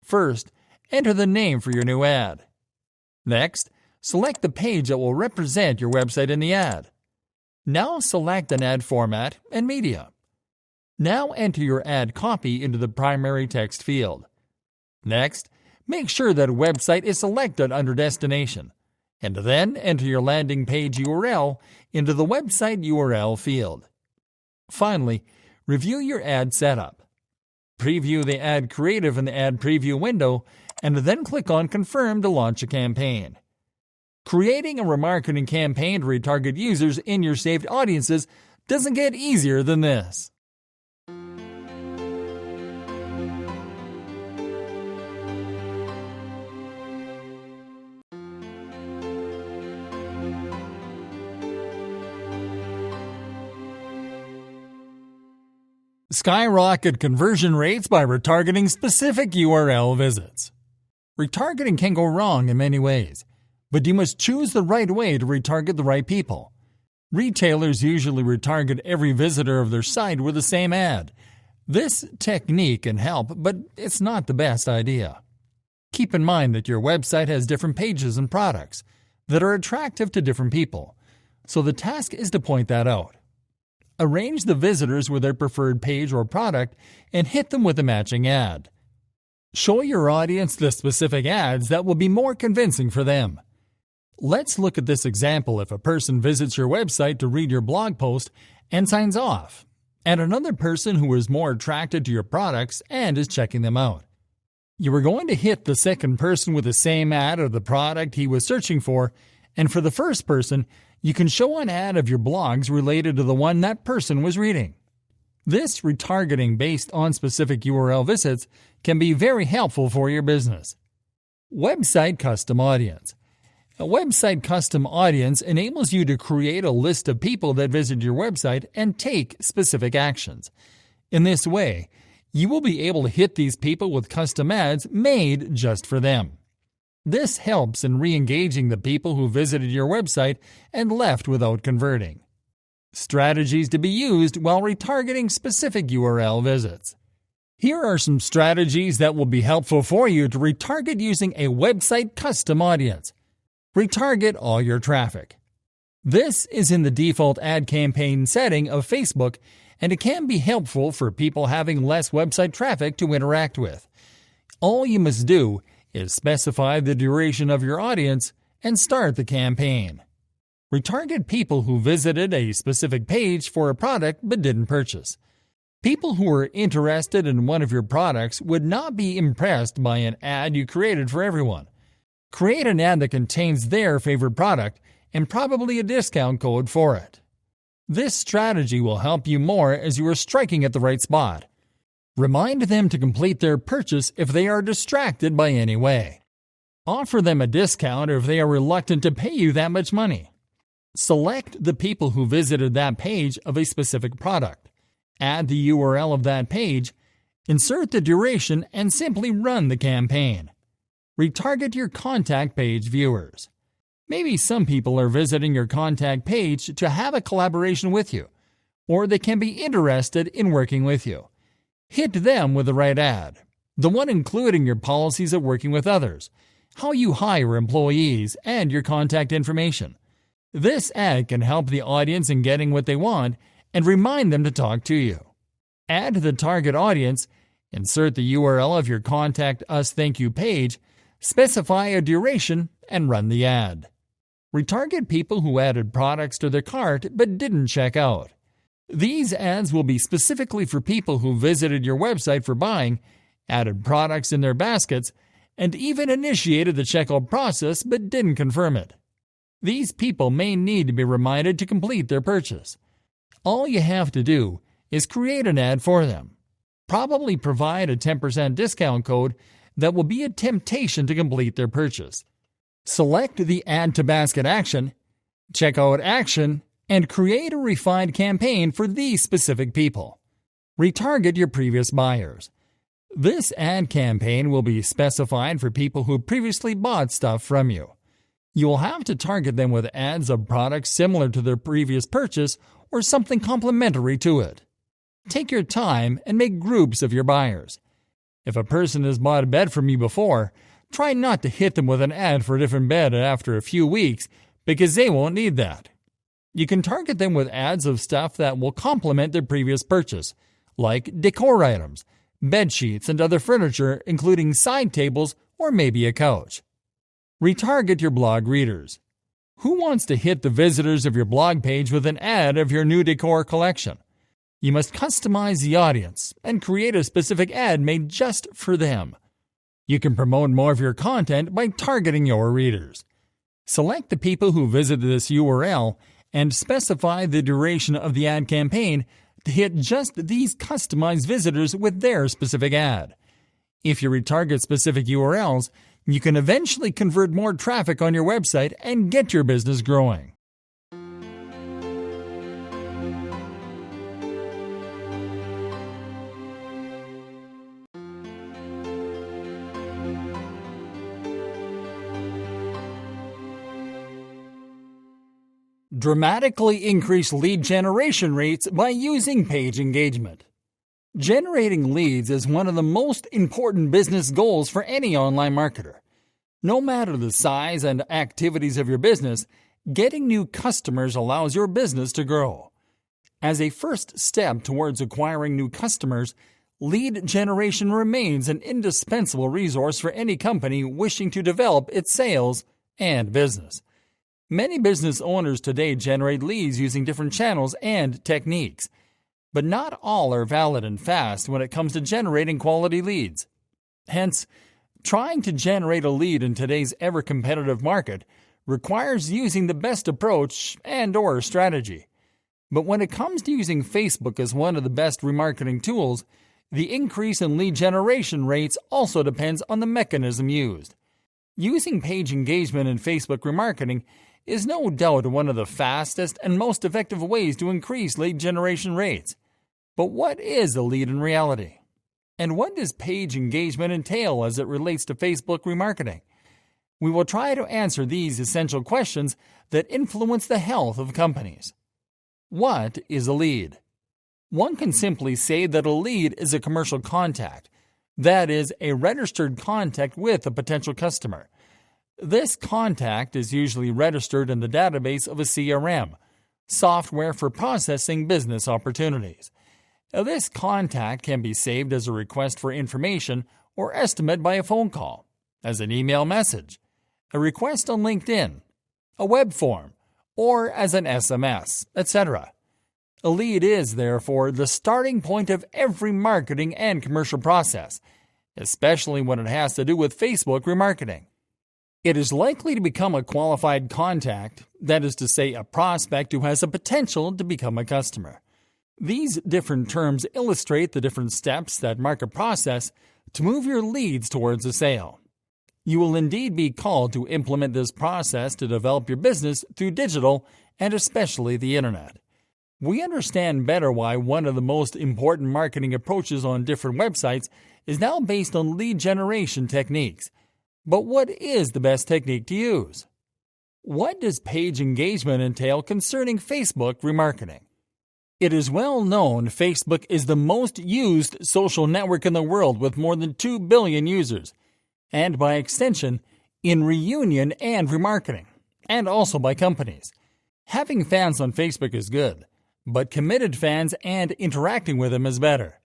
S1: First, enter the name for your new ad. Next, select the page that will represent your website in the ad. Now select an ad format and media. Now enter your ad copy into the primary text field. Next, make sure that website is selected under Destination, and then enter your landing page URL into the website URL field. Finally, review your ad setup. Preview the ad creative in the Ad Preview window, and then click on Confirm to launch a campaign. Creating a remarketing campaign to retarget users in your saved audiences doesn't get easier than this. Skyrocket conversion rates by retargeting specific URL visits. Retargeting can go wrong in many ways, but you must choose the right way to retarget the right people. Retailers usually retarget every visitor of their site with the same ad. This technique can help, but it's not the best idea. Keep in mind that your website has different pages and products that are attractive to different people, so the task is to point that out. Arrange the visitors with their preferred page or product and hit them with a matching ad. Show your audience the specific ads that will be more convincing for them. Let's look at this example if a person visits your website to read your blog post and signs off, and another person who is more attracted to your products and is checking them out. You are going to hit the second person with the same ad of the product he was searching for, and for the first person, you can show an ad of your blogs related to the one that person was reading. This retargeting based on specific URL visits can be very helpful for your business. Website Custom Audience. A website custom audience enables you to create a list of people that visit your website and take specific actions. In this way, you will be able to hit these people with custom ads made just for them. This helps in re-engaging the people who visited your website and left without converting. Strategies to be used while retargeting specific URL visits. Here are some strategies that will be helpful for you to retarget using a website custom audience. Retarget all your traffic. This is in the default ad campaign setting of Facebook, and it can be helpful for people having less website traffic to interact with. All you must do is specify the duration of your audience and start the campaign. Retarget people who visited a specific page for a product but didn't purchase. People who are interested in one of your products would not be impressed by an ad you created for everyone. Create an ad that contains their favorite product and probably a discount code for it. This strategy will help you more as you are striking at the right spot. Remind them to complete their purchase if they are distracted by any way. Offer them a discount if they are reluctant to pay you that much money. Select the people who visited that page of a specific product. Add the URL of that page, insert the duration, and simply run the campaign. Retarget your contact page viewers. Maybe some people are visiting your contact page to have a collaboration with you, or they can be interested in working with you. Hit them with the right ad, the one including your policies of working with others, how you hire employees, and your contact information. This ad can help the audience in getting what they want and remind them to talk to you. Add the target audience, insert the URL of your Contact Us Thank You page, specify a duration, and run the ad. Retarget people who added products to their cart but didn't check out. These ads will be specifically for people who visited your website for buying, added products in their baskets, and even initiated the checkout process but didn't confirm it. These people may need to be reminded to complete their purchase. All you have to do is create an ad for them. probably provide a 10% discount code that will be a temptation to complete their purchase. Select the Add to Basket action, Checkout action, and create a refined campaign for these specific people. Retarget your previous buyers. This ad campaign will be specified for people who previously bought stuff from you. You will have to target them with ads of products similar to their previous purchase or something complementary to it. Take your time and make groups of your buyers. If a person has bought a bed from you before, try not to hit them with an ad for a different bed after a few weeks because they won't need that. You can target them with ads of stuff that will complement their previous purchase, like decor items, bed sheets, and other furniture, including side tables or maybe a couch. Retarget your blog readers. Who wants to hit the visitors of your blog page with an ad of your new decor collection? You must customize the audience and create a specific ad made just for them. You can promote more of your content by targeting your readers. Select the people who visited this URL and specify the duration of the ad campaign to hit just these customized visitors with their specific ad. If you retarget specific URLs, you can eventually convert more traffic on your website and get your business growing. Dramatically increase lead generation rates by using page engagement. Generating leads is one of the most important business goals for any online marketer. No matter the size and activities of your business, getting new customers allows your business to grow. As a first step towards acquiring new customers, lead generation remains an indispensable resource for any company wishing to develop its sales and business. Many business owners today generate leads using different channels and techniques, but not all are valid and fast when it comes to generating quality leads. Hence, trying to generate a lead in today's ever-competitive market requires using the best approach and/or strategy. But when it comes to using Facebook as one of the best remarketing tools, the increase in lead generation rates also depends on the mechanism used. Using page engagement in Facebook remarketing is no doubt one of the fastest and most effective ways to increase lead generation rates. But what is a lead in reality? And what does page engagement entail as it relates to Facebook remarketing? We will try to answer these essential questions that influence the health of companies. What is a lead? One can simply say that a lead is a commercial contact, that is, a registered contact with a potential customer. This contact is usually registered in the database of a CRM, software for processing business opportunities. This contact can be saved as a request for information or estimate by a phone call, as an email message, a request on LinkedIn, a web form, or as an SMS, etc. A lead is, therefore, the starting point of every marketing and commercial process, especially when it has to do with Facebook remarketing. It is likely to become a qualified contact, that is to say, a prospect who has a potential to become a customer. These different terms illustrate the different steps that mark a process to move your leads towards a sale. You will indeed be called to implement this process to develop your business through digital and especially the internet. We understand better why one of the most important marketing approaches on different websites is now based on lead generation techniques. But what is the best technique to use? What does page engagement entail concerning Facebook remarketing? It is well known Facebook is the most used social network in the world with more than 2 billion users, and by extension, in reunion and remarketing, and also by companies. Having fans on Facebook is good, but committed fans and interacting with them is better.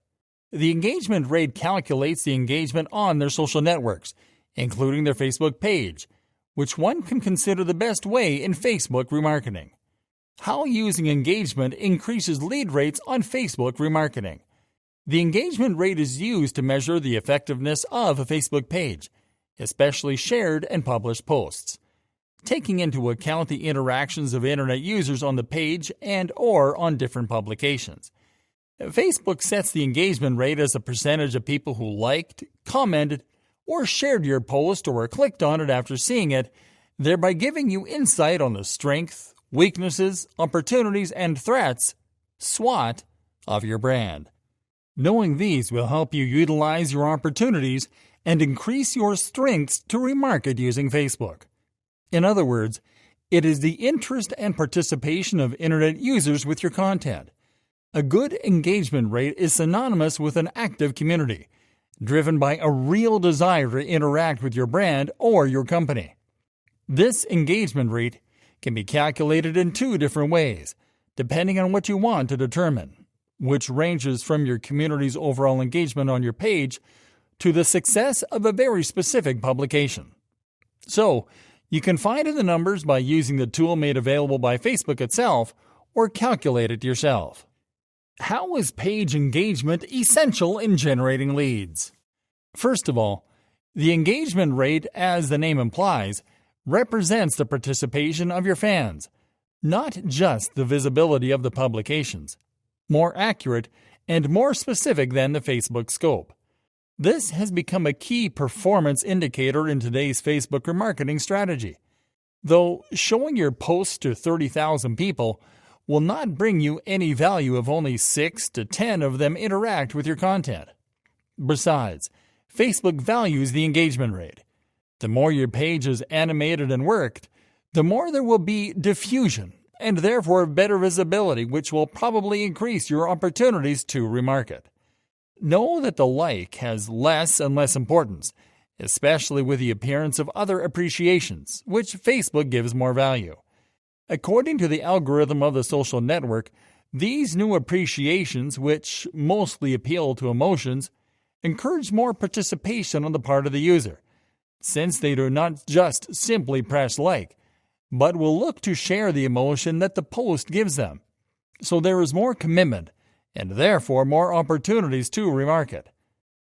S1: The engagement rate calculates the engagement on their social networks, including their Facebook page, which one can consider the best way in Facebook remarketing. How using engagement increases lead rates on Facebook remarketing. The engagement rate is used to measure the effectiveness of a Facebook page, especially shared and published posts, taking into account the interactions of Internet users on the page and/or on different publications. Facebook sets the engagement rate as a percentage of people who liked, commented, or shared your post or clicked on it after seeing it, thereby giving you insight on the strength, weaknesses, opportunities, and threats, SWOT, of your brand. Knowing these will help you utilize your opportunities and increase your strengths to remarket using Facebook. In other words, it is the interest and participation of Internet users with your content. A good engagement rate is synonymous with an active community, driven by a real desire to interact with your brand or your company. This engagement rate can be calculated in two different ways, depending on what you want to determine, which ranges from your community's overall engagement on your page to the success of a very specific publication. So, you can find the numbers by using the tool made available by Facebook itself or calculate it yourself. How is page engagement essential in generating leads? First of all, the engagement rate, as the name implies, represents the participation of your fans, not just the visibility of the publications. More accurate and more specific than the Facebook scope. This has become a key performance indicator in today's Facebook remarketing strategy. Though showing your posts to 30,000 people will not bring you any value if only 6 to 10 of them interact with your content. Besides, Facebook values the engagement rate. The more your page is animated and worked, the more there will be diffusion and therefore better visibility, which will probably increase your opportunities to remarket. Know that the like has less and less importance, especially with the appearance of other appreciations, which Facebook gives more value. According to the algorithm of the social network, these new appreciations, which mostly appeal to emotions, encourage more participation on the part of the user, since they do not just simply press like, but will look to share the emotion that the post gives them. So there is more commitment, and therefore more opportunities to remarket.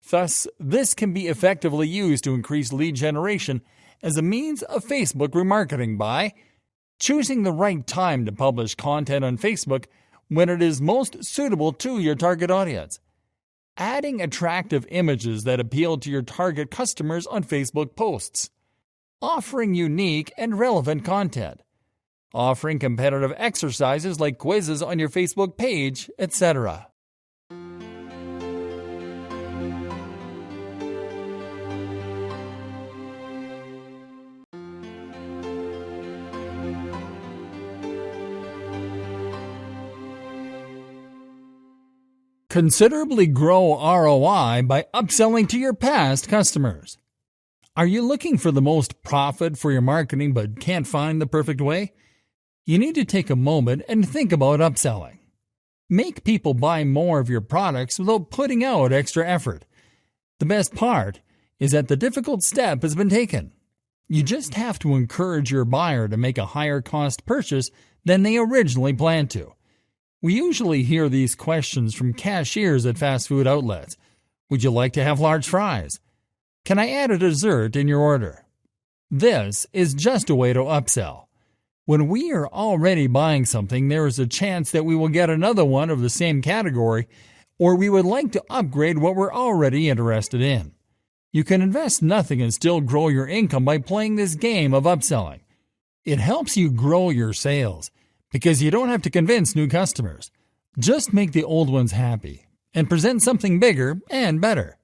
S1: Thus, this can be effectively used to increase lead generation as a means of Facebook remarketing by choosing the right time to publish content on Facebook when it is most suitable to your target audience, adding attractive images that appeal to your target customers on Facebook posts, offering unique and relevant content, offering competitive exercises like quizzes on your Facebook page, etc. Considerably grow ROI by upselling to your past customers. Are you looking for the most profit for your marketing but can't find the perfect way? You need to take a moment and think about upselling. Make people buy more of your products without putting out extra effort. The best part is that the difficult step has been taken. You just have to encourage your buyer to make a higher cost purchase than they originally planned to. We usually hear these questions from cashiers at fast food outlets. Would you like to have large fries? Can I add a dessert in your order? This is just a way to upsell. When we are already buying something, there is a chance that we will get another one of the same category, or we would like to upgrade what we're already interested in. You can invest nothing and still grow your income by playing this game of upselling. It helps you grow your sales, because you don't have to convince new customers. Just make the old ones happy and present something bigger and better.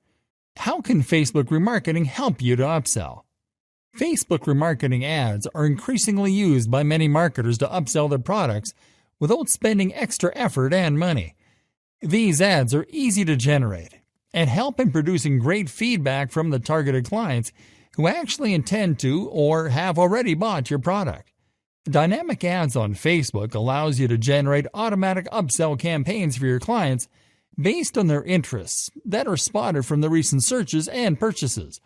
S1: How can Facebook remarketing help you to upsell? Facebook remarketing ads are increasingly used by many marketers to upsell their products without spending extra effort and money. These ads are easy to generate and help in producing great feedback from the targeted clients who actually intend to or have already bought your product. Dynamic ads on Facebook allows you to generate automatic upsell campaigns for your clients based on their interests that are spotted from the recent searches and purchases.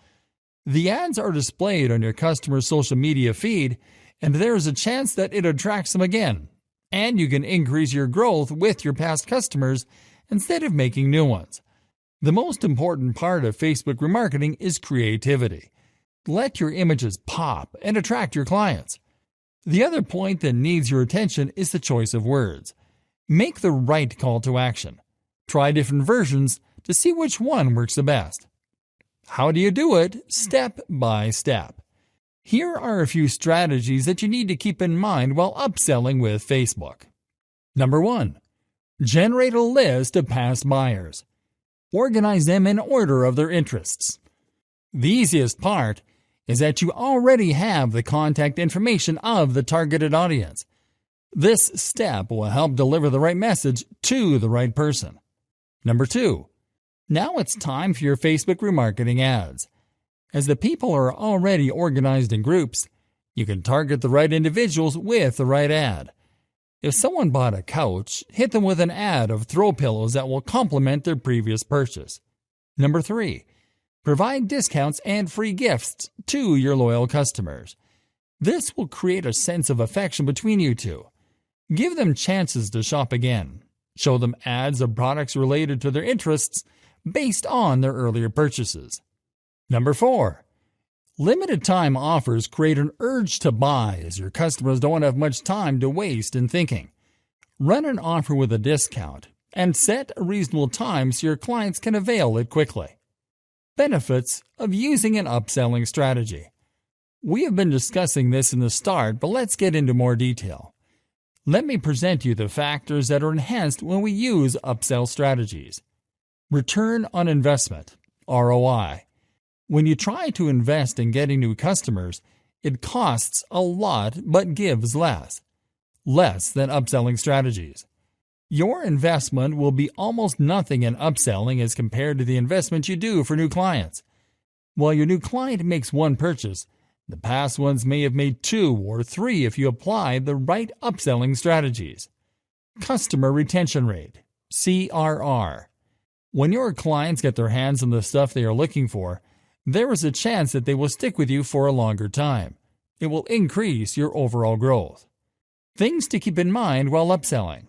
S1: The ads are displayed on your customer's social media feed, and there is a chance that it attracts them again, and you can increase your growth with your past customers instead of making new ones. The most important part of Facebook remarketing is creativity. Let your images pop and attract your clients. The other point that needs your attention is the choice of words. Make the right call to action. Try different versions to see which one works the best. How do you do it? Step by step. Here are a few strategies that you need to keep in mind while upselling with Facebook. Number 1. Generate a list of past buyers. Organize them in order of their interests. The easiest part is that you already have the contact information of the targeted audience. This step will help deliver the right message to the right person. Number 2. Now it's time for your Facebook remarketing ads. As the people are already organized in groups, you can target the right individuals with the right ad. If someone bought a couch, hit them with an ad of throw pillows that will complement their previous purchase. Number 3. Provide discounts and free gifts to your loyal customers. This will create a sense of affection between you two. Give them chances to shop again. Show them ads of products related to their interests based on their earlier purchases. Number 4. Limited time offers create an urge to buy as your customers don't have much time to waste in thinking. Run an offer with a discount and set a reasonable time so your clients can avail it quickly. Benefits of using an upselling strategy. We have been discussing this in the start, but let's get into more detail. Let me present you the factors that are enhanced when we use upsell strategies. Return on investment, ROI. When you try to invest in getting new customers, it costs a lot but gives less than upselling strategies. Your investment will be almost nothing in upselling as compared to the investment you do for new clients. While your new client makes one purchase, the past ones may have made 2 or 3 if you apply the right upselling strategies. Customer retention rate, CRR. When your clients get their hands on the stuff they are looking for, there is a chance that they will stick with you for a longer time. It will increase your overall growth. Things to keep in mind while upselling.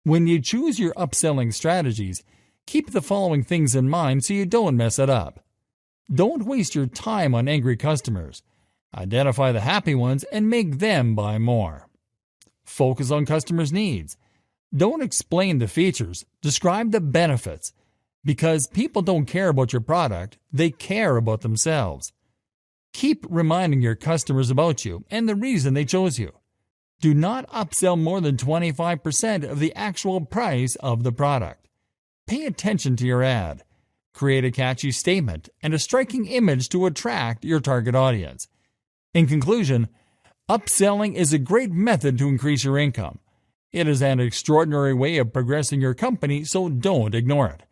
S1: When you choose your upselling strategies, keep the following things in mind so you don't mess it up. Don't waste your time on angry customers. Identify the happy ones and make them buy more. Focus on customers' needs. Don't explain the features, describe the benefits. Because people don't care about your product, they care about themselves. Keep reminding your customers about you and the reason they chose you. Do not upsell more than 25% of the actual price of the product. Pay attention to your ad. Create a catchy statement and a striking image to attract your target audience. In conclusion, upselling is a great method to increase your income. It is an extraordinary way of progressing your company, so don't ignore it.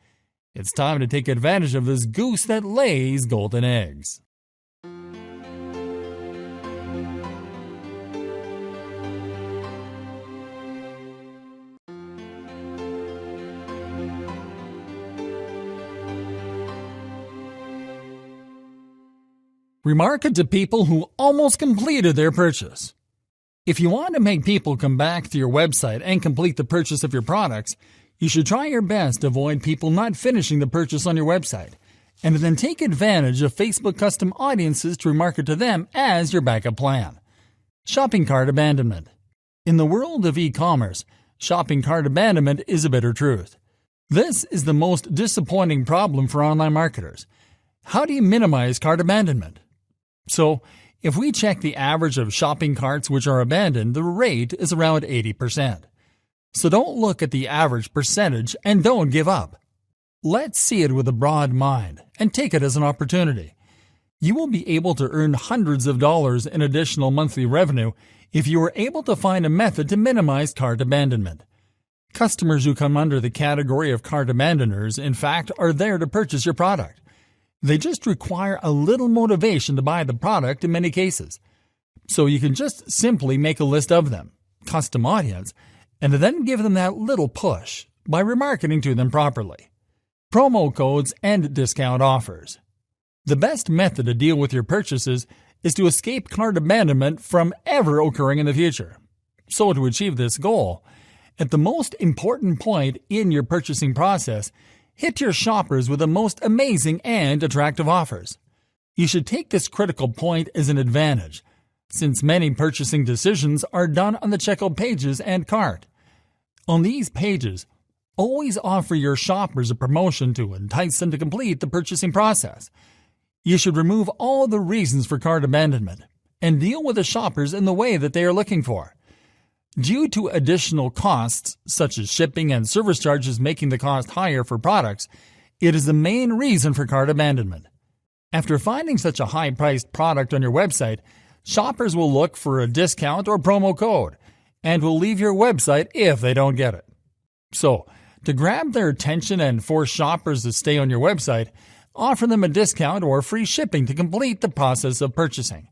S1: It's time to take advantage of this goose that lays golden eggs. Remarket to people who almost completed their purchase. If you want to make people come back to your website and complete the purchase of your products, you should try your best to avoid people not finishing the purchase on your website, and then take advantage of Facebook custom audiences to remarket to them as your backup plan. Shopping cart abandonment. In the world of e-commerce, shopping cart abandonment is a bitter truth. This is the most disappointing problem for online marketers. How do you minimize cart abandonment? So, if we check the average of shopping carts which are abandoned, the rate is around 80%. So don't look at the average percentage and don't give up. Let's see it with a broad mind and take it as an opportunity. You will be able to earn hundreds of dollars in additional monthly revenue if you are able to find a method to minimize cart abandonment. Customers who come under the category of cart abandoners, in fact, are there to purchase your product. They just require a little motivation to buy the product in many cases. So you can just simply make a list of them, custom audience, and then give them that little push by remarketing to them properly. Promo codes and discount offers. The best method to deal with your purchases is to escape cart abandonment from ever occurring in the future. So to achieve this goal, at the most important point in your purchasing process, hit your shoppers with the most amazing and attractive offers. You should take this critical point as an advantage, since many purchasing decisions are done on the checkout pages and cart. On these pages, Always offer your shoppers a promotion to entice them to complete the purchasing process. You should remove all the reasons for cart abandonment and deal with the shoppers in the way that they are looking for. Due to additional costs, such as shipping and service charges making the cost higher for products, it is the main reason for cart abandonment. After finding such a high-priced product on your website, shoppers will look for a discount or promo code and will leave your website if they don't get it. So, to grab their attention and force shoppers to stay on your website, offer them a discount or free shipping to complete the process of purchasing.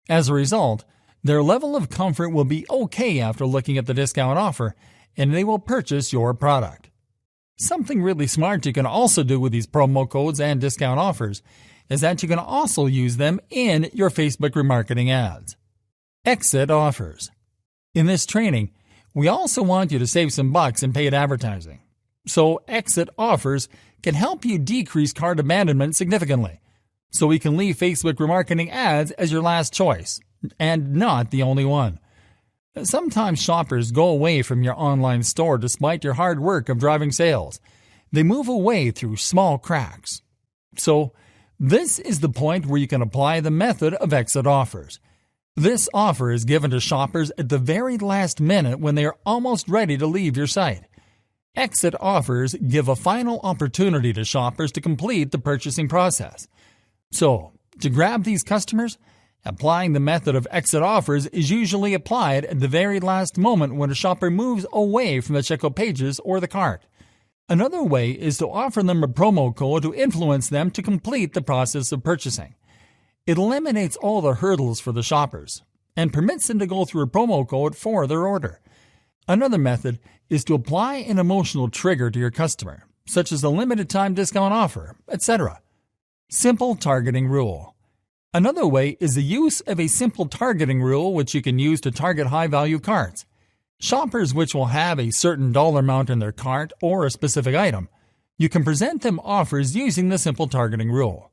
S1: As a result, their level of comfort will be okay after looking at the discount offer, and they will purchase your product. Something really smart you can also do with these promo codes and discount offers is that you can also use them in your Facebook remarketing ads. Exit offers. In this training, we also want you to save some bucks in paid advertising. So exit offers can help you decrease cart abandonment significantly. So we can leave Facebook remarketing ads as your last choice, and not the only one. Sometimes shoppers go away from your online store despite your hard work of driving sales. They move away through small cracks. So this is the point where you can apply the method of exit offers. This offer is given to shoppers at the very last minute when they are almost ready to leave your site. Exit offers give a final opportunity to shoppers to complete the purchasing process. So, to grab these customers, applying the method of exit offers is usually applied at the very last moment when a shopper moves away from the checkout pages or the cart. Another way is to offer them a promo code to influence them to complete the process of purchasing. It eliminates all the hurdles for the shoppers and permits them to go through a promo code for their order. Another method is to apply an emotional trigger to your customer, such as a limited time discount offer, etc. Simple targeting rule. Another way is the use of a simple targeting rule which you can use to target high-value carts. Shoppers which will have a certain dollar amount in their cart or a specific item, you can present them offers using the simple targeting rule.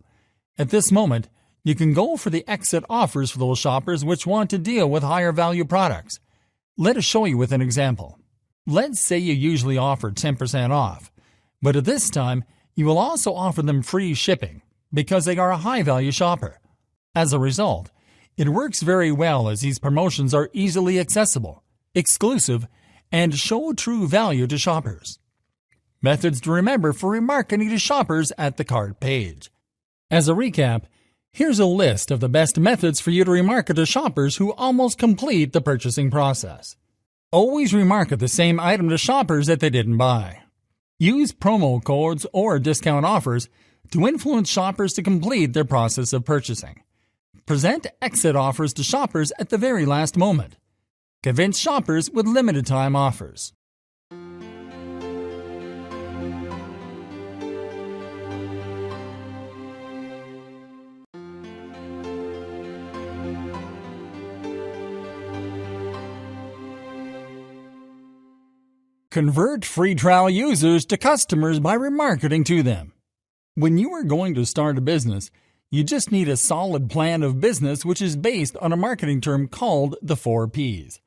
S1: At this moment, you can go for the exit offers for those shoppers which want to deal with higher value products. Let us show you with an example. Let's say you usually offer 10% off, but at this time, you will also offer them free shipping because they are a high-value shopper. As a result, it works very well as these promotions are easily accessible, exclusive, and show true value to shoppers. Methods to remember for remarketing to shoppers at the cart page. As a recap, here's a list of the best methods for you to remarket to shoppers who almost complete the purchasing process. Always remarket the same item to shoppers that they didn't buy. Use promo codes or discount offers to influence shoppers to complete their process of purchasing. Present exit offers to shoppers at the very last moment. Convince shoppers with limited time offers. Convert free trial users to customers by remarketing to them. When you are going to start a business, you just need a solid plan of business which is based on a marketing term called the 4 Ps.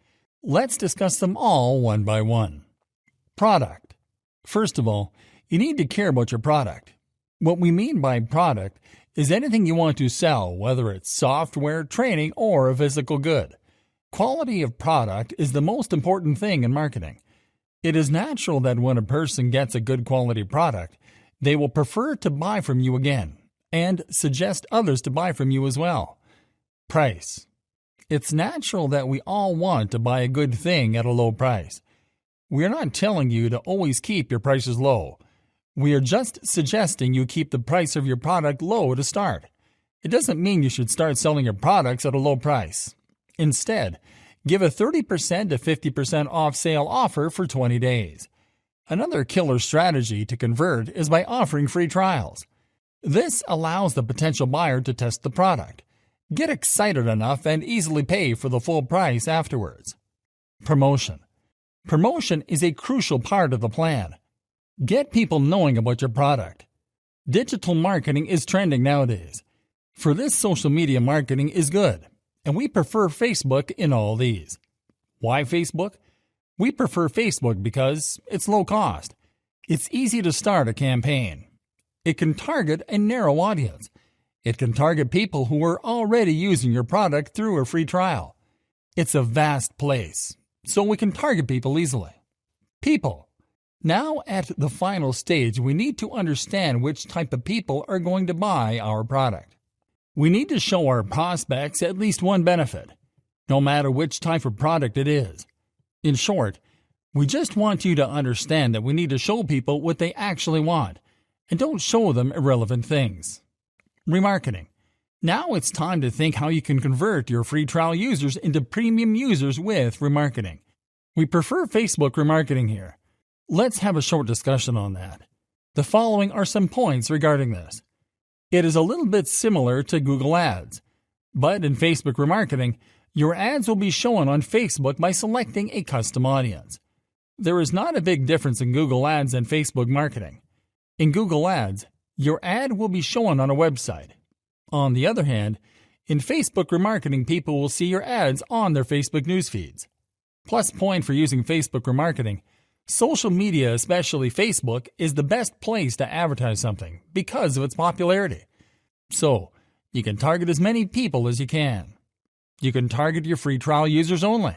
S1: Let's discuss them all one by one. Product. First of all, you need to care about your product. What we mean by product is anything you want to sell, whether it's software, training, or a physical good. Quality of product is the most important thing in marketing. It is natural that when a person gets a good quality product, they will prefer to buy from you again and suggest others to buy from you as well. Price. It's natural that we all want to buy a good thing at a low price. We are not telling you to always keep your prices low. We are just suggesting you keep the price of your product low to start. It doesn't mean you should start selling your products at a low price. Instead, give a 30% to 50% off sale offer for 20 days. Another killer strategy to convert is by offering free trials. This allows the potential buyer to test the product, get excited enough, and easily pay for the full price afterwards. Promotion. Promotion is a crucial part of the plan. Get people knowing about your product. Digital marketing is trending nowadays. For this, social media marketing is good, and we prefer Facebook in all these. Why Facebook? We prefer Facebook because it's low cost. It's easy to start a campaign. It can target a narrow audience. It can target people who are already using your product through a free trial. It's a vast place, so we can target people easily. People. Now at the final stage, we need to understand which type of people are going to buy our product. We need to show our prospects at least one benefit, no matter which type of product it is. In short, we just want you to understand that we need to show people what they actually want, and don't show them irrelevant things. Remarketing. Now it's time to think how you can convert your free trial users into premium users with remarketing. We prefer Facebook remarketing here. Let's have a short discussion on that. The following are some points regarding this. It is a little bit similar to Google Ads, but in Facebook remarketing, your ads will be shown on Facebook by selecting a custom audience. There is not a big difference in Google Ads and Facebook marketing. In Google Ads, your ad will be shown on a website. On the other hand, in Facebook remarketing, people will see your ads on their Facebook news feeds. Plus point for using Facebook remarketing, social media, especially Facebook, is the best place to advertise something because of its popularity. So, you can target as many people as you can. You can target your free trial users only.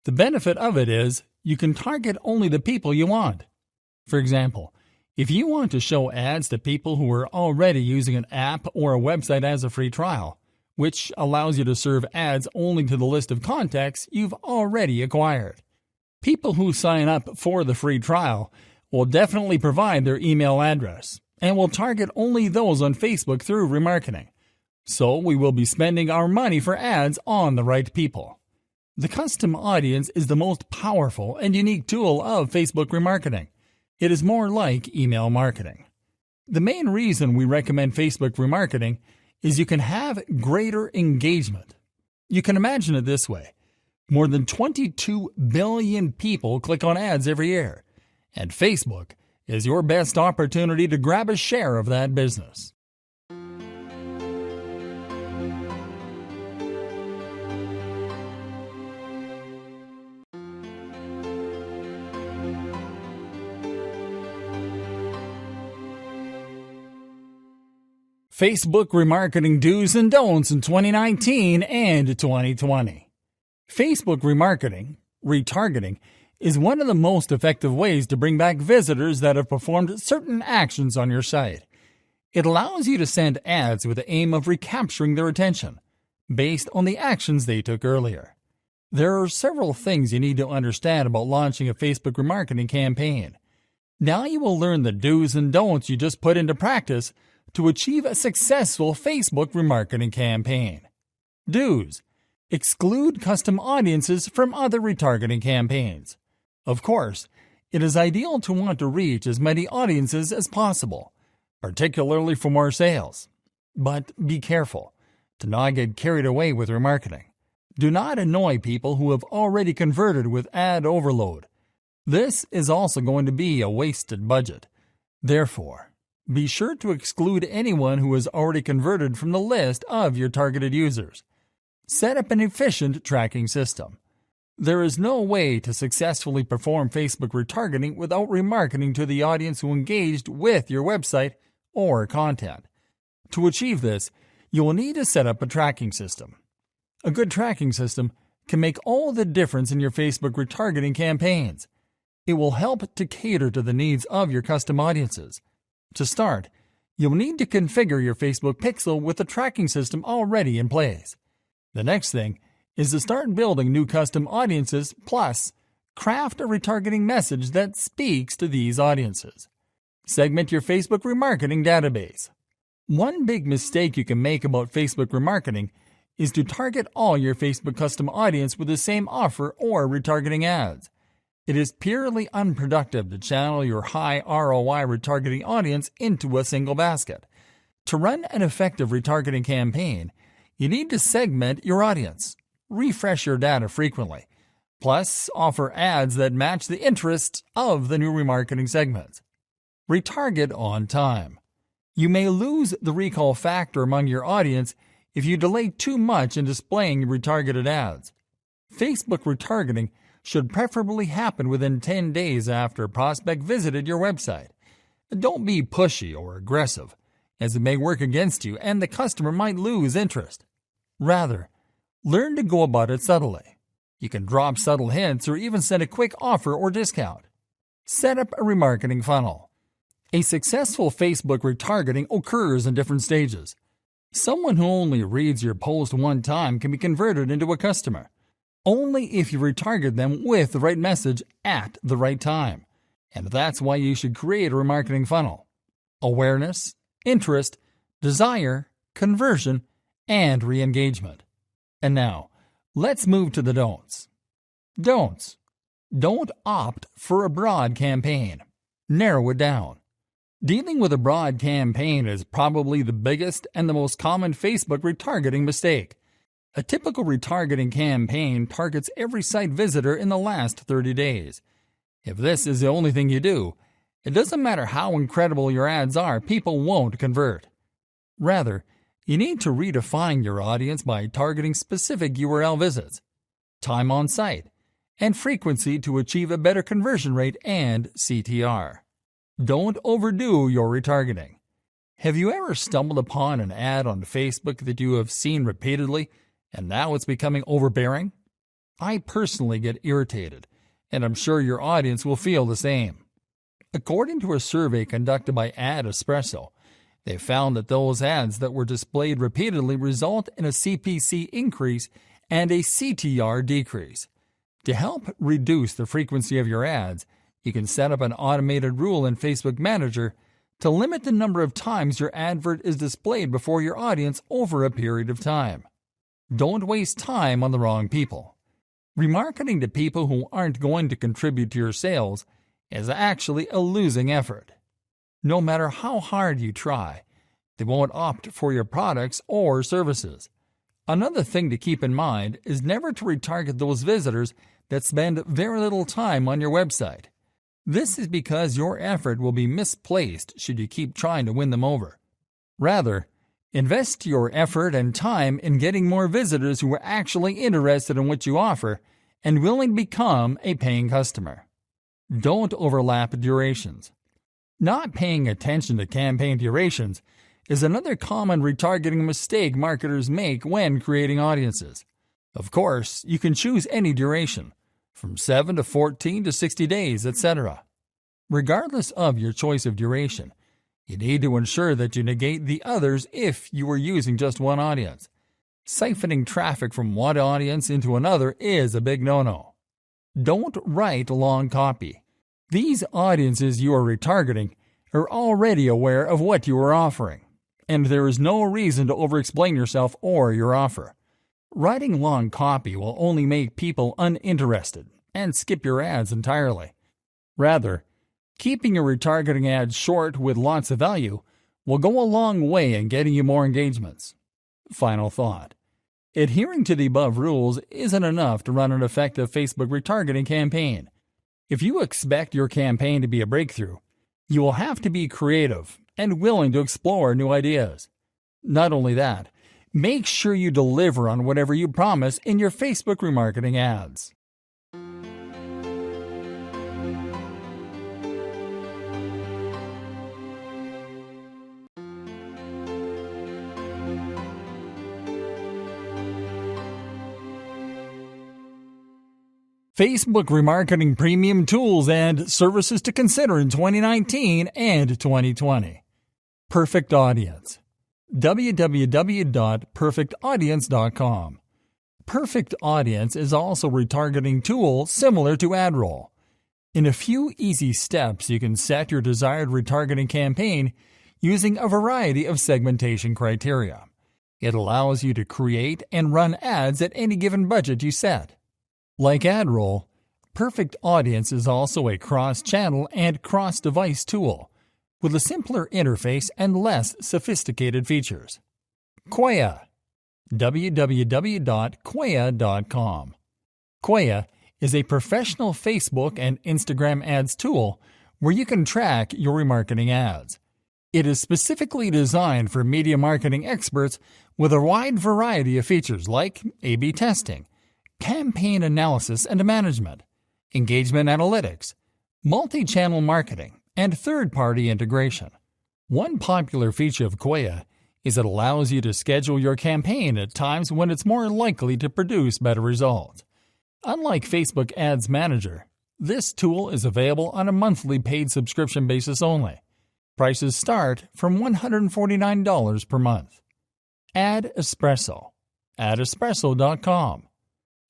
S1: The benefit of it is you can target only the people you want. For example, if you want to show ads to people who are already using an app or a website as a free trial, which allows you to serve ads only to the list of contacts you've already acquired. People who sign up for the free trial will definitely provide their email address and will target only those on Facebook through remarketing. So we will be spending our money for ads on the right people. The custom audience is the most powerful and unique tool of Facebook remarketing. It is more like email marketing. The main reason we recommend Facebook remarketing is you can have greater engagement. You can imagine it this way. More than 22 billion people click on ads every year, and Facebook is your best opportunity to grab a share of that business. Facebook remarketing do's and don'ts in 2019 and 2020. Facebook retargeting, is one of the most effective ways to bring back visitors that have performed certain actions on your site. It allows you to send ads with the aim of recapturing their attention, based on the actions they took earlier. There are several things you need to understand about launching a Facebook remarketing campaign. Now you will learn the do's and don'ts you just put into practice to achieve a successful Facebook remarketing campaign. Do's. Exclude custom audiences from other retargeting campaigns. Of course, it is ideal to want to reach as many audiences as possible, particularly for more sales. But be careful to not get carried away with remarketing. Do not annoy people who have already converted with ad overload. This is also going to be a wasted budget. Therefore, be sure to exclude anyone who has already converted from the list of your targeted users. Set up an efficient tracking system. There is no way to successfully perform Facebook retargeting without remarketing to the audience who engaged with your website or content. To achieve this, you will need to set up a tracking system. A good tracking system can make all the difference in your Facebook retargeting campaigns. It will help to cater to the needs of your custom audiences. To start, you'll need to configure your Facebook pixel with the tracking system already in place. The next thing is to start building new custom audiences, plus craft a retargeting message that speaks to these audiences. Segment your Facebook remarketing database. One big mistake you can make about Facebook remarketing is to target all your Facebook custom audience with the same offer or retargeting ads. It is purely unproductive to channel your high ROI retargeting audience into a single basket. To run an effective retargeting campaign, you need to segment your audience, refresh your data frequently, plus offer ads that match the interests of the new remarketing segments. Retarget on time. You may lose the recall factor among your audience if you delay too much in displaying retargeted ads. Facebook retargeting should preferably happen within 10 days after a prospect visited your website. Don't be pushy or aggressive, as it may work against you and the customer might lose interest. Rather, learn to go about it subtly. You can drop subtle hints or even send a quick offer or discount. Set up a remarketing funnel. A successful Facebook retargeting occurs in different stages. Someone who only reads your post one time can be converted into a customer, only if you retarget them with the right message at the right time. And that's why you should create a remarketing funnel. Awareness, interest, desire, conversion, and re-engagement. And now, let's move to the don'ts. Don'ts. Don't opt for a broad campaign. Narrow it down. Dealing with a broad campaign is probably the biggest and the most common Facebook retargeting mistake. A typical retargeting campaign targets every site visitor in the last 30 days. If this is the only thing you do, it doesn't matter how incredible your ads are, people won't convert. Rather, you need to redefine your audience by targeting specific URL visits, time on site, and frequency to achieve a better conversion rate and CTR. Don't overdo your retargeting. Have you ever stumbled upon an ad on Facebook that you have seen repeatedly and now it's becoming overbearing? I personally get irritated, and I'm sure your audience will feel the same. According to a survey conducted by Ad Espresso, they found that those ads that were displayed repeatedly result in a CPC increase and a CTR decrease. To help reduce the frequency of your ads, you can set up an automated rule in Facebook Manager to limit the number of times your advert is displayed before your audience over a period of time. Don't waste time on the wrong people. Remarketing to people who aren't going to contribute to your sales is actually a losing effort. No matter how hard you try, they won't opt for your products or services. Another thing to keep in mind is never to retarget those visitors that spend very little time on your website. This is because your effort will be misplaced should you keep trying to win them over. Rather, invest your effort and time in getting more visitors who are actually interested in what you offer and willing to become a paying customer. Don't overlap durations. Not paying attention to campaign durations is another common retargeting mistake marketers make when creating audiences. Of course, you can choose any duration, from 7 to 14 to 60 days, etc. Regardless of your choice of duration, you need to ensure that you negate the others if you are using just one audience. Siphoning traffic from one audience into another is a big no-no. Don't write long copy. These audiences you are retargeting are already aware of what you are offering, and there is no reason to over-explain yourself or your offer. Writing long copy will only make people uninterested and skip your ads entirely. Rather, keeping your retargeting ads short with lots of value will go a long way in getting you more engagements. Final thought. Adhering to the above rules isn't enough to run an effective Facebook retargeting campaign. If you expect your campaign to be a breakthrough, you will have to be creative and willing to explore new ideas. Not only that, make sure you deliver on whatever you promise in your Facebook remarketing ads. Facebook remarketing premium tools and services to consider in 2019 and 2020. Perfect Audience. www.perfectaudience.com. Perfect Audience is also a retargeting tool similar to AdRoll. In a few easy steps, you can set your desired retargeting campaign using a variety of segmentation criteria. It allows you to create and run ads at any given budget you set. Like AdRoll, Perfect Audience is also a cross-channel and cross-device tool with a simpler interface and less sophisticated features. Kaise. www.kaise.com. Kaise is a professional Facebook and Instagram ads tool where you can track your remarketing ads. It is specifically designed for media marketing experts with a wide variety of features like A/B testing, campaign analysis and management, engagement analytics, multi-channel marketing, and third-party integration. One popular feature of Kaise is it allows you to schedule your campaign at times when it's more likely to produce better results. Unlike Facebook Ads Manager, this tool is available on a monthly paid subscription basis only. Prices start from $149 per month. Ad Espresso. AdEspresso.com.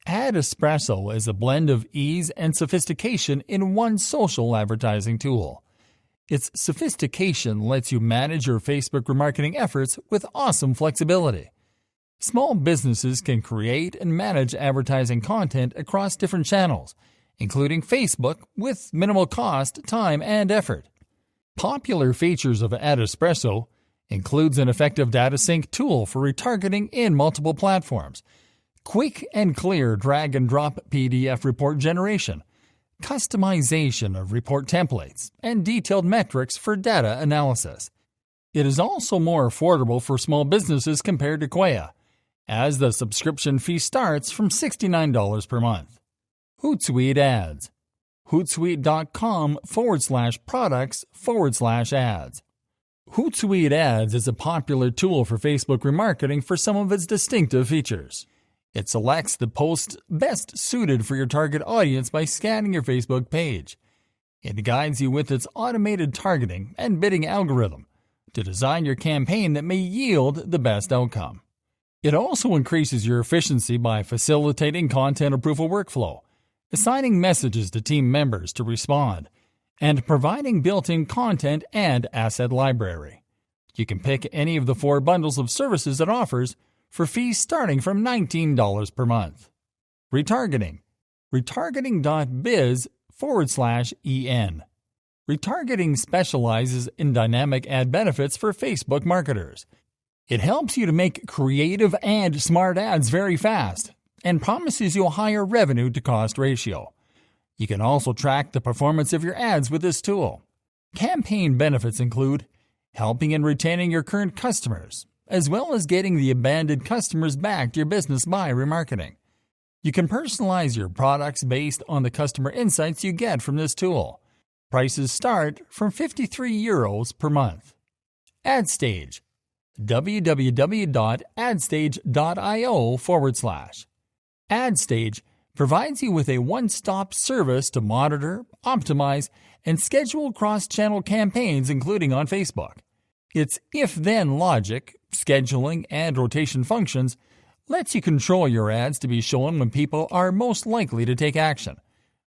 S1: Ad Espresso is a blend of ease and sophistication in one social advertising tool. Its sophistication lets you manage your Facebook remarketing efforts with awesome flexibility. Small businesses can create and manage advertising content across different channels, including Facebook, with minimal cost, time, and effort. Popular features of Ad Espresso includes an effective data sync tool for retargeting in multiple platforms, quick and clear drag-and-drop PDF report generation, customization of report templates, and detailed metrics for data analysis. It is also more affordable for small businesses compared to Kaise, as the subscription fee starts from $69 per month. Hootsuite Ads. Hootsuite.com/products/ads. Hootsuite Ads is a popular tool for Facebook remarketing for some of its distinctive features. It selects the posts best suited for your target audience by scanning your Facebook page. It guides you with its automated targeting and bidding algorithm to design your campaign that may yield the best outcome. It also increases your efficiency by facilitating content approval workflow, assigning messages to team members to respond, and providing built-in content and asset library. You can pick any of the 4 bundles of services it offers for fees starting from $19 per month. Retargeting. Retargeting.biz/en. Retargeting specializes in dynamic ad benefits for Facebook marketers. It helps you to make creative and smart ads very fast and promises you a higher revenue-to-cost ratio. You can also track the performance of your ads with this tool. Campaign benefits include helping and retaining your current customers, as well as getting the abandoned customers back to your business by remarketing. You can personalize your products based on the customer insights you get from this tool. Prices start from €53 per month. AdStage. www.adstage.io/. AdStage provides you with a one-stop service to monitor, optimize, and schedule cross-channel campaigns, including on Facebook. Its if-then logic, scheduling, and rotation functions lets you control your ads to be shown when people are most likely to take action,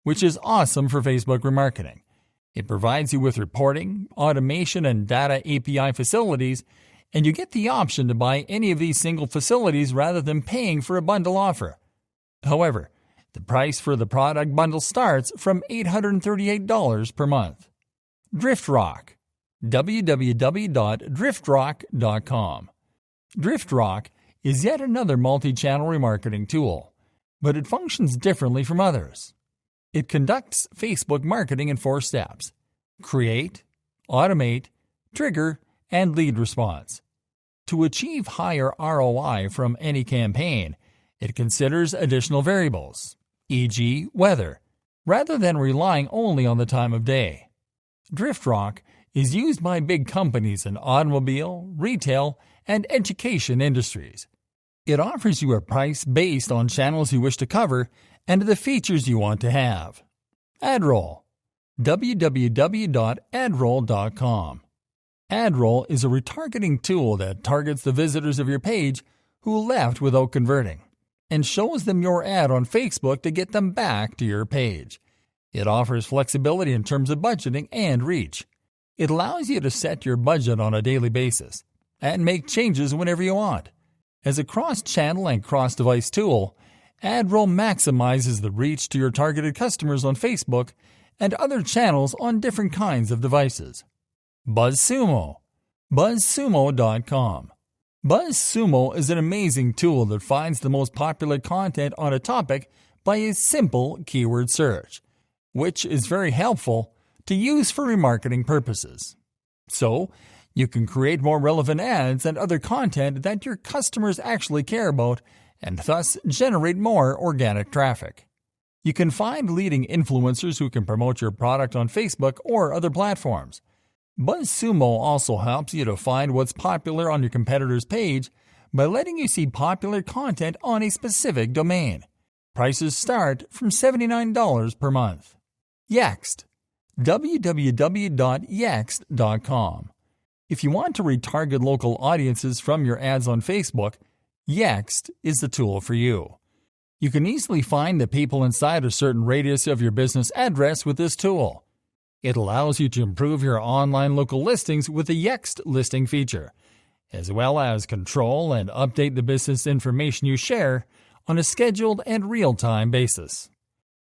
S1: which is awesome for Facebook remarketing. It provides you with reporting, automation, and data API facilities, and you get the option to buy any of these single facilities rather than paying for a bundle offer. However, the price for the product bundle starts from $838 per month. DriftRock. www.driftrock.com. DriftRock is yet another multi-channel remarketing tool, but it functions differently from others. It conducts Facebook marketing in 4 steps: create, automate, trigger, and lead response. To achieve higher ROI from any campaign, it considers additional variables, e.g. weather, rather than relying only on the time of day. DriftRock is used by big companies in automobile, retail, and education industries. It offers you a price based on channels you wish to cover and the features you want to have. AdRoll. www.adroll.com. AdRoll is a retargeting tool that targets the visitors of your page who left without converting and shows them your ad on Facebook to get them back to your page. It offers flexibility in terms of budgeting and reach. It allows you to set your budget on a daily basis and make changes whenever you want. As a cross-channel and cross-device tool, AdRoll maximizes the reach to your targeted customers on Facebook and other channels on different kinds of devices. BuzzSumo. BuzzSumo.com. BuzzSumo is an amazing tool that finds the most popular content on a topic by a simple keyword search, which is very helpful to use for remarketing purposes. So, you can create more relevant ads and other content that your customers actually care about and thus generate more organic traffic. You can find leading influencers who can promote your product on Facebook or other platforms. BuzzSumo also helps you to find what's popular on your competitor's page by letting you see popular content on a specific domain. Prices start from $79 per month. Yext. www.yext.com. If you want to retarget local audiences from your ads on Facebook, Yext is the tool for you. You can easily find the people inside a certain radius of your business address with this tool. It allows you to improve your online local listings with the Yext listing feature, as well as control and update the business information you share on a scheduled and real-time basis.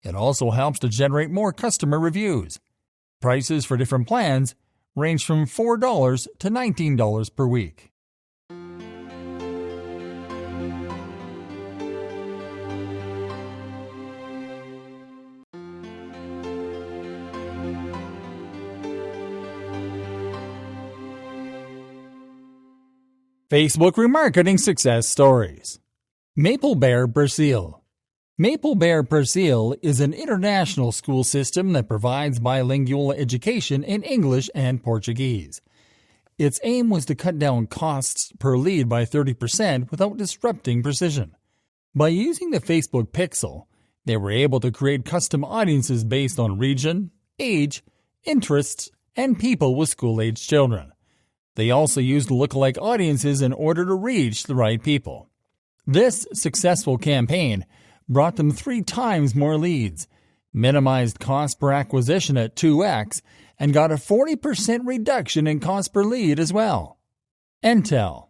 S1: It also helps to generate more customer reviews. Prices for different plans range from $4 to $19 per week. Facebook Remarketing Success Stories. Maple Bear Brazil. Maple Bear Brazil is an international school system that provides bilingual education in English and Portuguese. Its aim was to cut down costs per lead by 30% without disrupting precision. By using the Facebook Pixel, they were able to create custom audiences based on region, age, interests, and people with school-aged children. They also used lookalike audiences in order to reach the right people. This successful campaign brought them 3 times more leads, minimized cost per acquisition at 2x, and got a 40% reduction in cost per lead as well. Entel.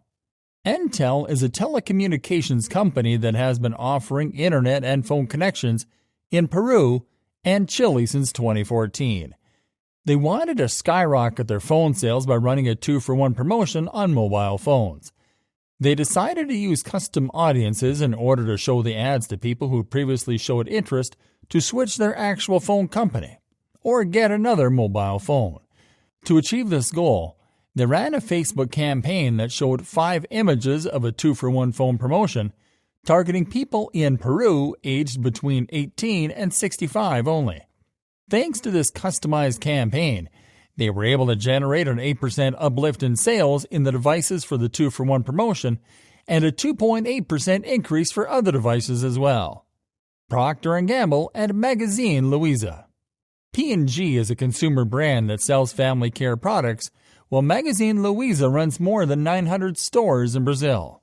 S1: Entel is a telecommunications company that has been offering internet and phone connections in Peru and Chile since 2014. They wanted to skyrocket their phone sales by running a 2-for-1 promotion on mobile phones. They decided to use custom audiences in order to show the ads to people who previously showed interest to switch their actual phone company or get another mobile phone. To achieve this goal, they ran a Facebook campaign that showed 5 images of a 2-for-1 phone promotion, targeting people in Peru aged between 18 and 65 only. Thanks to this customized campaign, they were able to generate an 8% uplift in sales in the devices for the 2-for-1 promotion and a 2.8% increase for other devices as well. Procter & Gamble and Magazine Luiza. P&G is a consumer brand that sells family care products, while Magazine Luiza runs more than 900 stores in Brazil.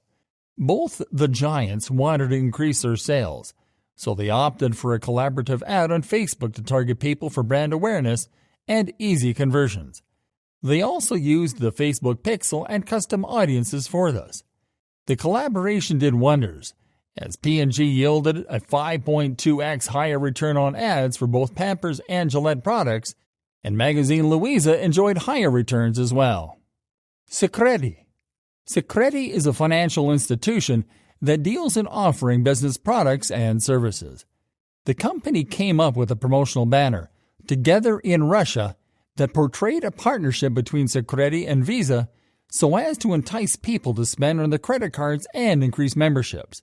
S1: Both the giants wanted to increase their sales, so they opted for a collaborative ad on Facebook to target people for brand awareness and easy conversions. They also used the Facebook Pixel and custom audiences for this. The collaboration did wonders, as P&G yielded a 5.2x higher return on ads for both Pampers and Gillette products, and Magazine Luiza enjoyed higher returns as well. Sicredi. Sicredi is a financial institution that deals in offering business products and services. The company came up with a promotional banner, Together in Russia, that portrayed a partnership between Sicredi and Visa so as to entice people to spend on the credit cards and increase memberships.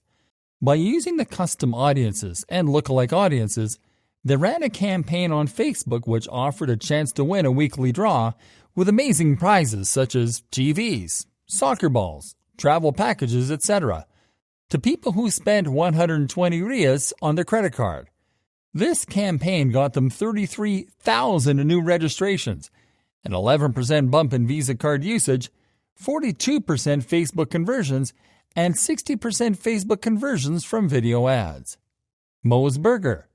S1: By using the custom audiences and lookalike audiences, they ran a campaign on Facebook which offered a chance to win a weekly draw with amazing prizes such as TVs, soccer balls, travel packages, etc., to people who spent 120 Rias on their credit card. This campaign got them 33,000 new registrations, an 11% bump in Visa card usage, 42% Facebook conversions, and 60% Facebook conversions from video ads. Moe's Burger.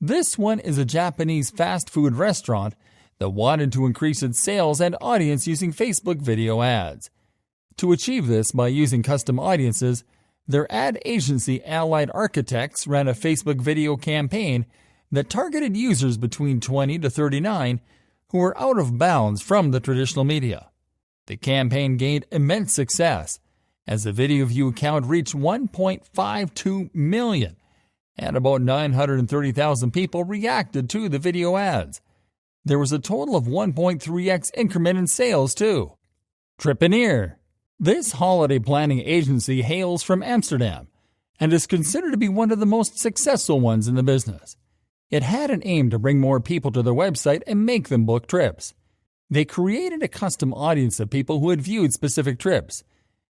S1: This one is a Japanese fast food restaurant that wanted to increase its sales and audience using Facebook video ads. To achieve this by using custom audiences, their ad agency Allied Architects ran a Facebook video campaign that targeted users between 20 to 39 who were out of bounds from the traditional media. The campaign gained immense success, as the video view count reached 1.52 million, and about 930,000 people reacted to the video ads. There was a total of 1.3x increment in sales, too. Tripaneer. This holiday planning agency hails from Amsterdam and is considered to be one of the most successful ones in the business. It had an aim to bring more people to their website and make them book trips. They created a custom audience of people who had viewed specific trips.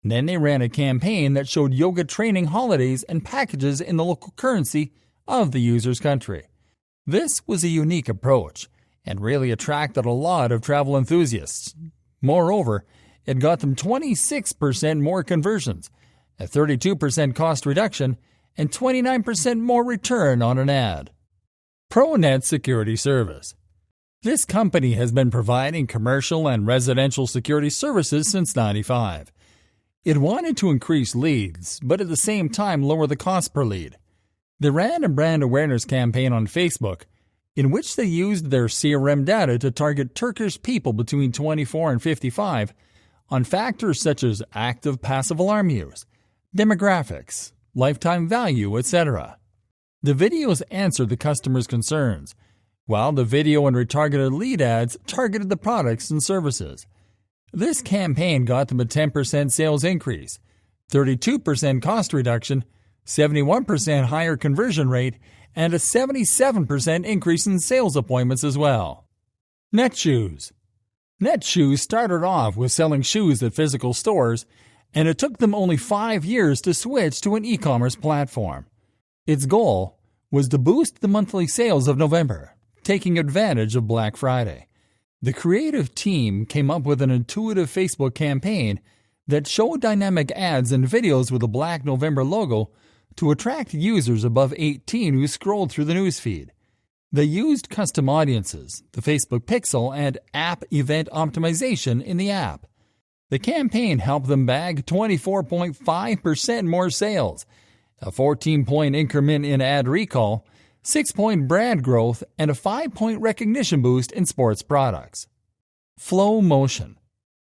S1: Then they ran a campaign that showed yoga training holidays and packages in the local currency of the user's country. This was a unique approach and really attracted a lot of travel enthusiasts. Moreover, it got them 26% more conversions, a 32% cost reduction, and 29% more return on an ad. ProNet Security Service. This company has been providing commercial and residential security services since '95. It wanted to increase leads, but at the same time lower the cost per lead. They ran a brand awareness campaign on Facebook, in which they used their CRM data to target Turkish people between 24 and 55 on factors such as active passive alarm use, demographics, lifetime value, etc. The videos answered the customers' concerns, while the video and retargeted lead ads targeted the products and services. This campaign got them a 10% sales increase, 32% cost reduction, 71% higher conversion rate, and a 77% increase in sales appointments as well. Netshoes. Netshoes started off with selling shoes at physical stores, and it took them only 5 years to switch to an e-commerce platform. Its goal was to boost the monthly sales of November, taking advantage of Black Friday. The creative team came up with an intuitive Facebook campaign that showed dynamic ads and videos with a Black November logo to attract users above 18 who scrolled through the newsfeed. They used custom audiences, the Facebook pixel, and app event optimization in the app. The campaign helped them bag 24.5% more sales, a 14-point increment in ad recall, 6-point brand growth, and a 5-point recognition boost in sports products. Flow Motion.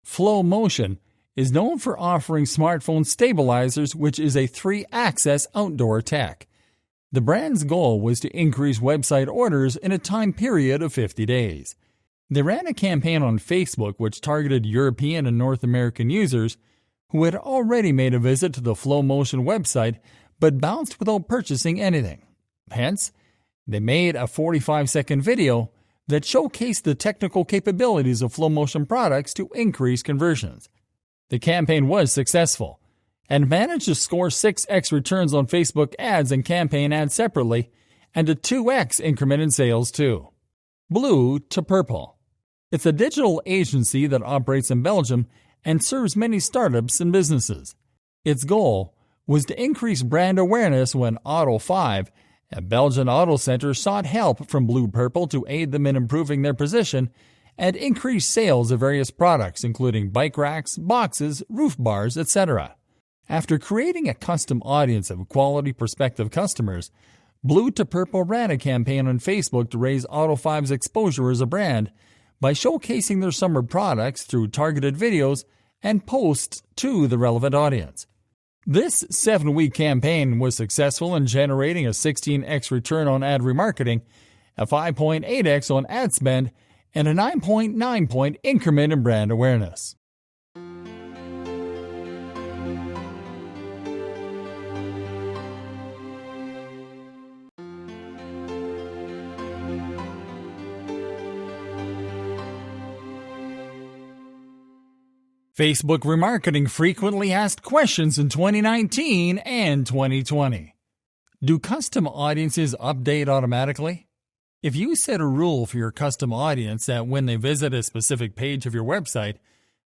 S1: Flow Motion is known for offering smartphone stabilizers, which is a 3-axis outdoor tech. The brand's goal was to increase website orders in a time period of 50 days. They ran a campaign on Facebook which targeted European and North American users who had already made a visit to the Flow Motion website but bounced without purchasing anything. Hence, they made a 45-second video that showcased the technical capabilities of Flow Motion products to increase conversions. The campaign was successful and managed to score 6x returns on Facebook ads and campaign ads separately, and a 2x increment in sales too. Blue to Purple. It's a digital agency that operates in Belgium and serves many startups and businesses. Its goal was to increase brand awareness when Auto5, a Belgian auto center, sought help from Blue Purple to aid them in improving their position and increase sales of various products including bike racks, boxes, roof bars, etc. After creating a custom audience of quality prospective customers, Blue to Purple ran a campaign on Facebook to raise Auto5's exposure as a brand by showcasing their summer products through targeted videos and posts to the relevant audience. This 7-week campaign was successful in generating a 16x return on ad remarketing, a 5.8x on ad spend, and a 9.9-point increment in brand awareness. Facebook remarketing frequently asked questions in 2019 and 2020. Do custom audiences update automatically? If you set a rule for your custom audience that when they visit a specific page of your website,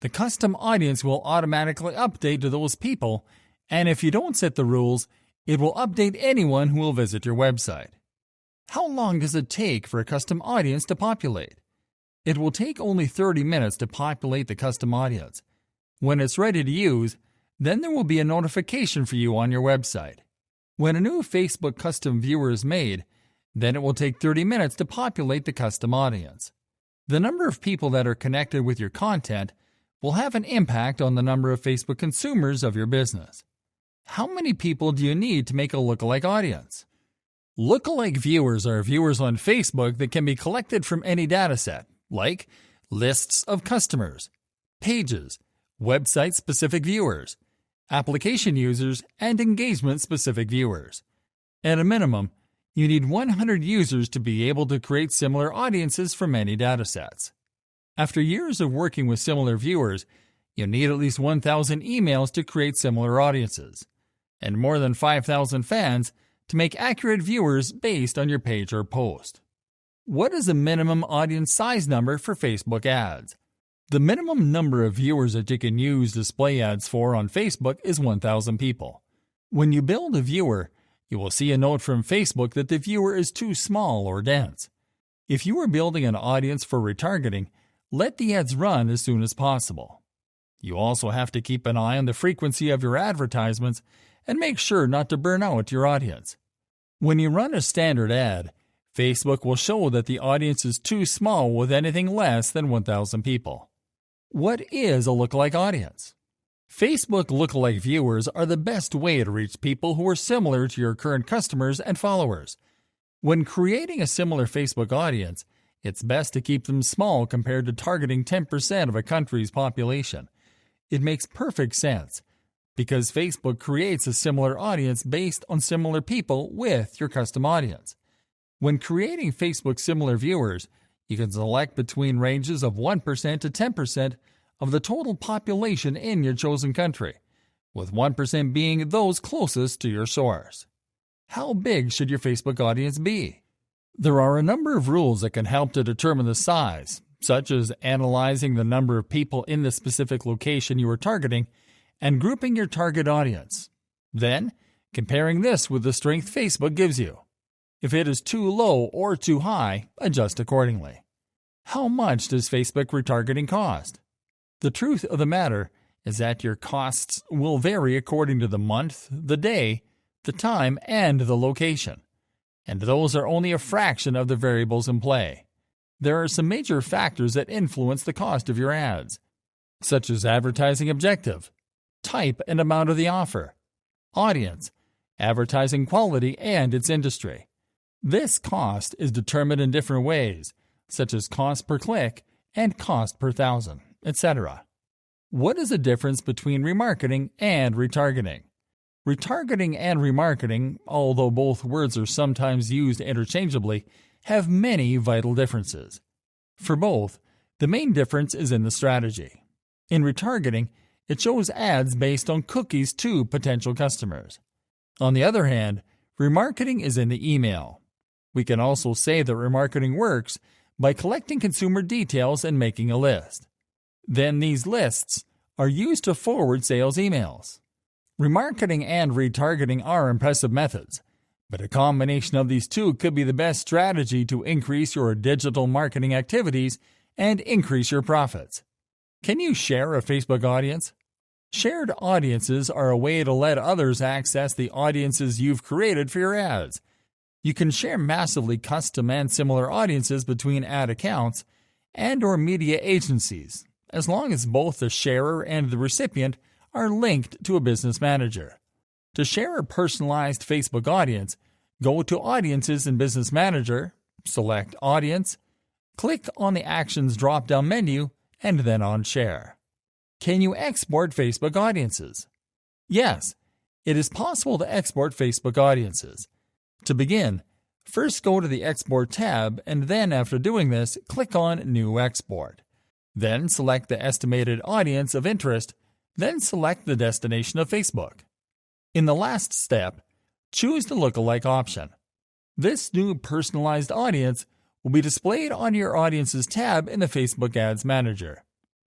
S1: the custom audience will automatically update to those people, and if you don't set the rules, it will update anyone who will visit your website. How long does it take for a custom audience to populate? It will take only 30 minutes to populate the custom audience. When it's ready to use, then there will be a notification for you on your website. When a new Facebook custom viewer is made, then it will take 30 minutes to populate the custom audience. The number of people that are connected with your content will have an impact on the number of Facebook consumers of your business. How many people do you need to make a lookalike audience? Lookalike viewers are viewers on Facebook that can be collected from any dataset, like lists of customers, pages, website-specific viewers, application users, and engagement-specific viewers. At a minimum, You need 100 users to be able to create similar audiences from many datasets. After years of working with similar viewers, you need at least 1,000 emails to create similar audiences, and more than 5,000 fans to make accurate viewers based on your page or post. What is the minimum audience size number for Facebook ads? The minimum number of viewers that you can use display ads for on Facebook is 1,000 people. When you build a viewer, you will see a note from Facebook that the viewer is too small or dense. If you are building an audience for retargeting, let the ads run as soon as possible. You also have to keep an eye on the frequency of your advertisements and make sure not to burn out your audience. When you run a standard ad, Facebook will show that the audience is too small with anything less than 1,000 people. What is a lookalike audience? Facebook lookalike viewers are the best way to reach people who are similar to your current customers and followers. When creating a similar Facebook audience, it's best to keep them small compared to targeting 10% of a country's population. It makes perfect sense because Facebook creates a similar audience based on similar people with your custom audience. When creating Facebook similar viewers, you can select between ranges of 1% to 10% of the total population in your chosen country, with 1% being those closest to your source. How big should your Facebook audience be? There are a number of rules that can help to determine the size, such as analyzing the number of people in the specific location you are targeting and grouping your target audience. Then, comparing this with the strength Facebook gives you. If it is too low or too high, adjust accordingly. How much does Facebook retargeting cost? The truth of the matter is that your costs will vary according to the month, the day, the time, and the location. And those are only a fraction of the variables in play. There are some major factors that influence the cost of your ads, such as advertising objective, type and amount of the offer, audience, advertising quality, and its industry. This cost is determined in different ways, such as cost per click and cost per thousand, etc. What is the difference between remarketing and retargeting? Retargeting and remarketing, although both words are sometimes used interchangeably, have many vital differences. For both, the main difference is in the strategy. In retargeting, it shows ads based on cookies to potential customers. On the other hand, remarketing is in the email. We can also say that remarketing works by collecting consumer details and making a list. Then these lists are used to forward sales emails. Remarketing and retargeting are impressive methods, but a combination of these two could be the best strategy to increase your digital marketing activities and increase your profits. Can you share a Facebook audience? Shared audiences are a way to let others access the audiences you've created for your ads. You can share massively custom and similar audiences between ad accounts and/or media agencies, as long as both the sharer and the recipient are linked to a business manager. To share a personalized Facebook audience, go to Audiences in Business Manager, select Audience, click on the Actions drop-down menu, and then on Share. Can you export Facebook audiences? Yes, it is possible to export Facebook audiences. To begin, first go to the Export tab, and then after doing this, click on New Export. Then select the estimated audience of interest, then select the destination of Facebook. In the last step, choose the lookalike option. This new personalized audience will be displayed on your Audiences tab in the Facebook Ads Manager,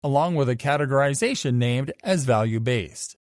S1: along with a categorization named as value-based.